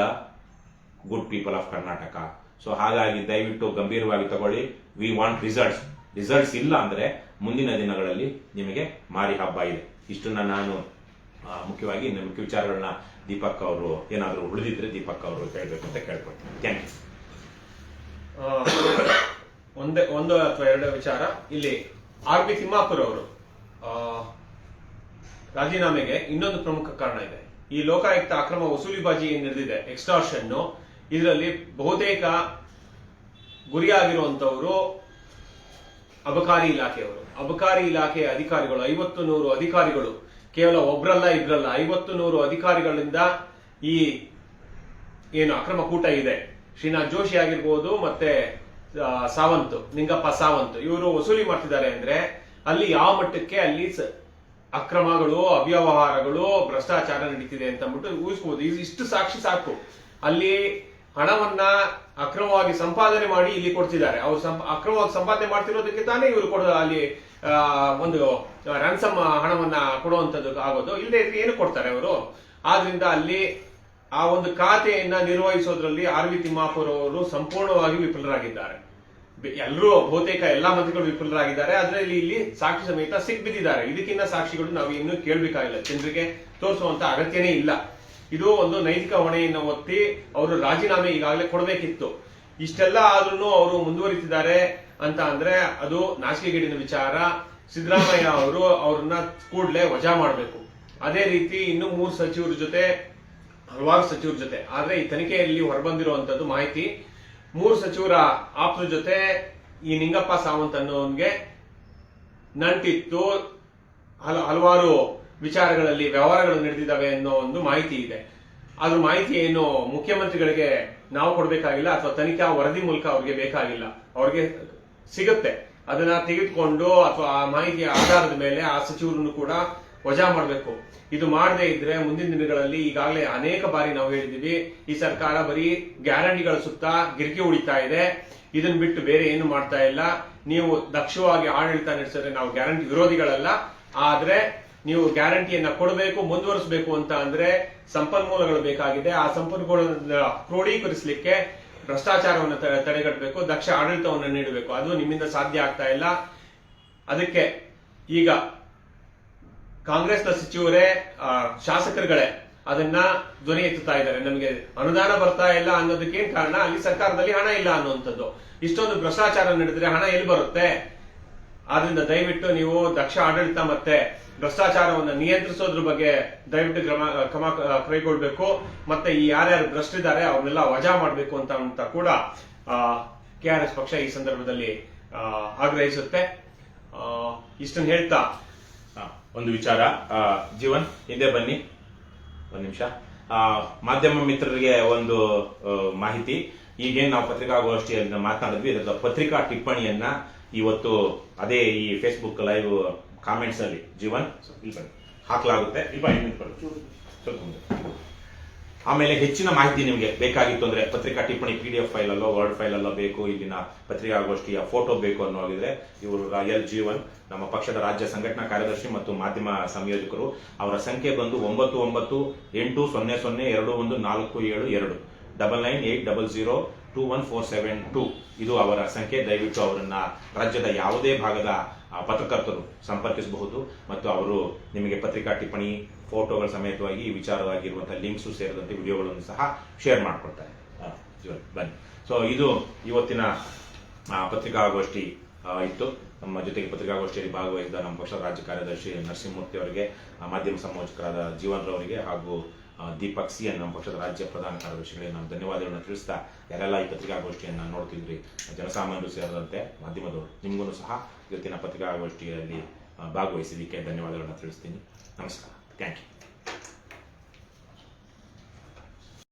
good people of Karnataka. So ಹಾಗಾಗಿ ದಯವಿಟ್ಟು ಗಂಭೀರವಾಗಿ ತಗೊಳ್ಳಿ. ವಿ ವಾಂಟ್ ರಿಸಲ್ಟ್ಸ್ ಇಲ್ಲ ಅಂದ್ರೆ ಮುಂದಿನ ದಿನಗಳಲ್ಲಿ ನಿಮಗೆ ಮಾರಿ ಹಬ್ಬ ಇದೆ. ಇಷ್ಟನ್ನ ನಾನು ಮುಖ್ಯವಾಗಿ ಮುಖ್ಯ ವಿಚಾರಗಳನ್ನ ದೀಪಕ್ ಅವರು ಏನಾದರೂ ಉಳಿದಿದ್ರೆ ದೀಪಕ್ ಅವರು ಕೇಳಬೇಕು ಅಂತ ಕೇಳ್ಕೊಳ್ತೀನಿ. Thank you. ಒಂದು ಅಥವಾ ಎರಡು ವಿಚಾರ ಇಲ್ಲಿ. RB ತಿಮ್ಮಾಪುರ್ ಅವರು ರಾಜೀನಾಮೆಗೆ ಇನ್ನೊಂದು ಪ್ರಮುಖ ಕಾರಣ ಇದೆ. ಈ ಲೋಕಾಯುಕ್ತ ಅಕ್ರಮ ವಸೂಲಿಬಾಜಿ ಏನ್ ನಡೆದಿದೆ, ಎಕ್ಸ್ಟಾರ್ಷನ್, ಇದರಲ್ಲಿ ಬಹುತೇಕ ಗುರಿಯಾಗಿರುವಂತವರು ಅಬಕಾರಿ ಇಲಾಖೆಯ ಅಧಿಕಾರಿಗಳು. 50-100 ಅಧಿಕಾರಿಗಳು, ಕೇವಲ ಒಬ್ರಲ್ಲ ಇಬ್ರಲ್ಲ, 50-100 ಅಧಿಕಾರಿಗಳಿಂದ ಈ ಏನು ಅಕ್ರಮ ಕೂಟ ಇದೆ, ಶ್ರೀನಾಥ್ ಜೋಶಿ ಆಗಿರ್ಬೋದು, ಮತ್ತೆ ನಿಂಗಪ್ಪ ಸಾವಂತ್, ಇವರು ವಸೂಲಿ ಮಾಡ್ತಿದ್ದಾರೆ ಅಂದ್ರೆ ಅಲ್ಲಿ ಯಾವ ಮಟ್ಟಕ್ಕೆ ಅಲ್ಲಿ ಅಕ್ರಮಗಳು, ಅವ್ಯವಹಾರಗಳು, ಭ್ರಷ್ಟಾಚಾರ ನಡೀತಿದೆ ಅಂತ ಅಂದ್ಬಿಟ್ಟು ಊಹಿಸಬಹುದು. ಇಷ್ಟು ಸಾಕ್ಷಿ ಸಾಕು. ಅಲ್ಲಿ ಹಣವನ್ನ ಅಕ್ರಮವಾಗಿ ಸಂಪಾದನೆ ಮಾಡಿ ಇಲ್ಲಿ ಕೊಡ್ತಿದ್ದಾರೆ. ಅವರು ಅಕ್ರಮವಾಗಿ ಸಂಪಾದನೆ ಮಾಡ್ತಿರೋದಕ್ಕೆ ತಾನೇ ಇವರು ಅಲ್ಲಿ ಒಂದು ರ್ಯಾನ್ಸಮ್ ಹಣವನ್ನ ಕೊಡುವಂತದ್ದು ಆಗೋದು. ಇಲ್ಲದೆ ಇದ್ರೆ ಏನು ಕೊಡ್ತಾರೆ ಅವರು? ಆದ್ರಿಂದ ಅಲ್ಲಿ ಆ ಒಂದು ಖಾತೆಯನ್ನ ನಿರ್ವಹಿಸೋದ್ರಲ್ಲಿ RB ತಿಮ್ಮಾಪುರ್ ಅವರು ಸಂಪೂರ್ಣವಾಗಿ ವಿಫಲರಾಗಿದ್ದಾರೆ. ಎಲ್ಲರೂ, ಬಹುತೇಕ ಎಲ್ಲಾ ಮಂತ್ರಿಗಳು ವಿಫಲರಾಗಿದ್ದಾರೆ. ಅದರಲ್ಲಿ ಇಲ್ಲಿ ಸಾಕ್ಷಿ ಸಮೇತ ಸಿಕ್ಬಿದ್ದಿದ್ದಾರೆ. ಇದಕ್ಕಿಂತ ಸಾಕ್ಷಿಗಳು ನಾವು ಇನ್ನೂ ಕೇಳಬೇಕಾಗಿಲ್ಲ, ಜನರಿಗೆ ತೋರಿಸುವಂತ ಅಗತ್ಯನೇ ಇಲ್ಲ. ಇದು ಒಂದು ನೈತಿಕ ಹೊಣೆಯನ್ನು ಒತ್ತಿ ಅವರು ರಾಜೀನಾಮೆ ಈಗಾಗಲೇ ಕೊಡಬೇಕಿತ್ತು. ಇಷ್ಟೆಲ್ಲ ಆದ್ರೂ ಅವರು ಮುಂದುವರಿತಿದ್ದಾರೆ ಅಂತ ಅಂದ್ರೆ ಅದು ನಾಚಿಕೆಗೇಡಿನ ವಿಚಾರ. ಸಿದ್ದರಾಮಯ್ಯ ಅವರು ಅವ್ರನ್ನ ಕೂಡಲೇ ವಜಾ ಮಾಡಬೇಕು. ಅದೇ ರೀತಿ ಇನ್ನು 3 ಸಚಿವರ ಜೊತೆ, ಹಲವಾರು ಸಚಿವರ ಜೊತೆ, ಆದ್ರೆ ಈ ತನಿಖೆಯಲ್ಲಿ ಹೊರಬಂದಿರುವಂತದ್ದು ಮಾಹಿತಿ, 3 ಸಚಿವರ ಆಪ್ತರ ಜೊತೆ ಈ ನಿಂಗಪ್ಪ ಸಾವಂತ್ ಅನ್ನೋನ್ಗೆ ನಂಟಿತ್ತು, ಹಲವಾರು ವಿಚಾರಗಳಲ್ಲಿ ವ್ಯವಹಾರಗಳು ನಡೆದಿದ್ದಾವೆ ಅನ್ನೋ ಒಂದು ಮಾಹಿತಿ ಇದೆ. ಅದ್ರ ಮಾಹಿತಿ ಏನು ಮುಖ್ಯಮಂತ್ರಿಗಳಿಗೆ ನಾವು ಕೊಡಬೇಕಾಗಿಲ್ಲ, ಅಥವಾ ತನಿಖಾ ವರದಿ ಮೂಲಕ ಅವ್ರಿಗೆ ಬೇಕಾಗಿಲ್ಲ, ಅವ್ರಿಗೆ ಸಿಗುತ್ತೆ. ಅದನ್ನ ತೆಗೆದುಕೊಂಡು ಅಥವಾ ಆ ಮಾಹಿತಿಯ ಆಧಾರದ ಮೇಲೆ ಆ ಸಚಿವರನ್ನು ಕೂಡ ವಜಾ ಮಾಡಬೇಕು. ಇದು ಮಾಡದೇ ಇದ್ರೆ ಮುಂದಿನ ದಿನಗಳಲ್ಲಿ, ಈಗಾಗಲೇ ಅನೇಕ ಬಾರಿ ನಾವು ಹೇಳಿದೀವಿ, ಈ ಸರ್ಕಾರ ಬರೀ ಗ್ಯಾರಂಟಿಗಳ ಸುತ್ತ ಗಿರಿಕಿ ಹೊಡಿತಾ ಇದೆ. ಇದನ್ನ ಬಿಟ್ಟು ಬೇರೆ ಏನು ಮಾಡ್ತಾ ಇಲ್ಲ. ನೀವು ದಕ್ಷವಾಗಿ ಆಡಳಿತ ನಡೆಸಿದ್ರೆ ನಾವು ಗ್ಯಾರಂಟಿ ವಿರೋಧಿಗಳಲ್ಲ, ಆದ್ರೆ ನೀವು ಗ್ಯಾರಂಟಿಯನ್ನ ಕೊಡಬೇಕು, ಮುಂದುವರಿಸಬೇಕು ಅಂತ ಅಂದ್ರೆ ಸಂಪನ್ಮೂಲಗಳು ಬೇಕಾಗಿದೆ. ಆ ಸಂಪನ್ಮೂಲಗಳನ್ನ ಕ್ರೋಢೀಕರಿಸಲಿಕ್ಕೆ ಭ್ರಷ್ಟಾಚಾರವನ್ನು ತಡೆಗಟ್ಟಬೇಕು, ದಕ್ಷ ಆಡಳಿತವನ್ನು ನೀಡಬೇಕು. ಅದು ನಿಮ್ಮಿಂದ ಸಾಧ್ಯ ಆಗ್ತಾ ಇಲ್ಲ. ಅದಕ್ಕೆ ಈಗ ಕಾಂಗ್ರೆಸ್ನ ಸಚಿವರೇ, ಶಾಸಕರುಗಳೇ ಅದನ್ನ ಧ್ವನಿ ಎತ್ತುತ್ತಾ ಇದ್ದಾರೆ. ನಮಗೆ ಅನುದಾನ ಬರ್ತಾ ಇಲ್ಲ ಅನ್ನೋದಕ್ಕೇನ್ ಕಾರಣ? ಅಲ್ಲಿ ಸರ್ಕಾರದಲ್ಲಿ ಹಣ ಇಲ್ಲ ಅನ್ನುವಂಥದ್ದು. ಇಷ್ಟೊಂದು ಭ್ರಷ್ಟಾಚಾರ ನಡೆದ್ರೆ ಹಣ ಎಲ್ಲಿ ಬರುತ್ತೆ? ಆದ್ರಿಂದ ದಯವಿಟ್ಟು ನೀವು ದಕ್ಷ ಆಡಳಿತ ಮತ್ತೆ ಭ್ರಷ್ಟಾಚಾರವನ್ನು ನಿಯಂತ್ರಿಸೋದ್ರ ಬಗ್ಗೆ ದಯವಿಟ್ಟು ಕ್ರಮ ಕೈಗೊಳ್ಬೇಕು. ಮತ್ತೆ ಈ ಯಾರ್ಯಾರು ಭ್ರಷ್ಟಿದ್ದಾರೆ ಅವ್ರನ್ನೆಲ್ಲ ವಜಾ ಮಾಡಬೇಕು ಅಂತ ಕೂಡ KRS ಪಕ್ಷ ಈ ಸಂದರ್ಭದಲ್ಲಿ ಆಗ್ರಹಿಸುತ್ತೆ. ಇಷ್ಟನ್ನು ಹೇಳ್ತಾ ಒಂದು ವಿಚಾರ, ಜೀವನ್ ಹಿಂದೆ ಬನ್ನಿ ಒಂದು ನಿಮಿಷ. ಮಾಧ್ಯಮ ಮಿತ್ರರಿಗೆ ಒಂದು ಮಾಹಿತಿ. ಈಗೇನು ನಾವು ಪತ್ರಿಕಾಗೋಷ್ಠಿಯನ್ನು ಮಾತನಾಡಿದ್ವಿ, ಇದರ ಪತ್ರಿಕಾ ಟಿಪ್ಪಣಿಯನ್ನ ಇವತ್ತು ಅದೇ ಈ ಫೇಸ್ಬುಕ್ ಲೈವ್ ಕಾಮೆಂಟ್ಸ್ ಅಲ್ಲಿ ಜೀವನ್ ಹಾಕಲಾಗುತ್ತೆ. ಆಮೇಲೆ ಹೆಚ್ಚಿನ ಮಾಹಿತಿ ನಿಮಗೆ ಬೇಕಾಗಿತ್ತು ಅಂದ್ರೆ ಪತ್ರಿಕಾ ಟಿಪ್ಪಣಿ PDF ಫೈಲ್ ಅಲ್ಲೋ ವರ್ಡ್ ಫೈಲ್ ಅಲ್ಲೋ ಬೇಕು, ಇಲ್ಲಿನ ಪತ್ರಿಕಾಗೋಷ್ಠಿಯ ಫೋಟೋ ಬೇಕು ಅನ್ನೋದಿದ್ರೆ ಇವರು L ಜೀವನ್, ನಮ್ಮ ಪಕ್ಷದ ರಾಜ್ಯ ಸಂಘಟನಾ ಕಾರ್ಯದರ್ಶಿ ಮತ್ತು ಮಾಧ್ಯಮ ಸಂಯೋಜಕರು. ಅವರ ಸಂಖ್ಯೆ ಬಂದು 9980021472 9980021472. ಇದು ಅವರ ಸಂಖ್ಯೆ. ದಯವಿಟ್ಟು ಅವರನ್ನ ರಾಜ್ಯದ ಯಾವುದೇ ಭಾಗದ ಪತ್ರಕರ್ತರು ಸಂಪರ್ಕಿಸಬಹುದು ಮತ್ತು ಅವರು ನಿಮಗೆ ಪತ್ರಿಕಾ ಟಿಪ್ಪಣಿ ಫೋಟೋಗಳ ಸಮೇತವಾಗಿ ಈ ವಿಚಾರವಾಗಿರುವಂತಹ ಲಿಂಕ್ಸ್ ಸೇರಿದಂತೆ ವಿಡಿಯೋಗಳನ್ನು ಸಹ ಶೇರ್ ಮಾಡಿಕೊಡ್ತಾರೆ. ಬನ್ನಿ. ಸೊ ಇದು ಇವತ್ತಿನ ಪತ್ರಿಕಾಗೋಷ್ಠಿ ಇತ್ತು. ನಮ್ಮ ಜೊತೆಗೆ ಪತ್ರಿಕಾಗೋಷ್ಠಿಯಲ್ಲಿ ಭಾಗವಹಿಸಿದ ನಮ್ಮ ಪಕ್ಷದ ರಾಜ್ಯ ಕಾರ್ಯದರ್ಶಿ ನರಸಿಂಹಮೂರ್ತಿ ಅವರಿಗೆ, ಮಾಧ್ಯಮ ಸಂಯೋಜಕರಾದ ಜೀವನ್ ರವರಿಗೆ ಹಾಗೂ ದೀಪಕ್ CN ನಮ್ಮ ಪಕ್ಷದ ರಾಜ್ಯ ಪ್ರಧಾನ ಕಾರ್ಯದರ್ಶಿಗಳಿಗೆ ನಾನು ಧನ್ಯವಾದಗಳನ್ನು ತಿಳಿಸ್ತಾ, ಯಾರೆಲ್ಲ ಈ ಪತ್ರಿಕಾಗೋಷ್ಠಿಯನ್ನು ನೋಡ್ತಿದ್ರಿ, ಜನಸಾಮಾನ್ಯರು ಸೇರಿದಂತೆ ಮಾಧ್ಯಮದವರು, ನಿಮಗೂ ಸಹ ಇವತ್ತಿನ ಪತ್ರಿಕಾಗೋಷ್ಠಿಯಲ್ಲಿ ಭಾಗವಹಿಸಿದ್ದಕ್ಕೆ ಧನ್ಯವಾದಗಳನ್ನು ತಿಳಿಸ್ತೀನಿ. ನಮಸ್ಕಾರ. Thank you.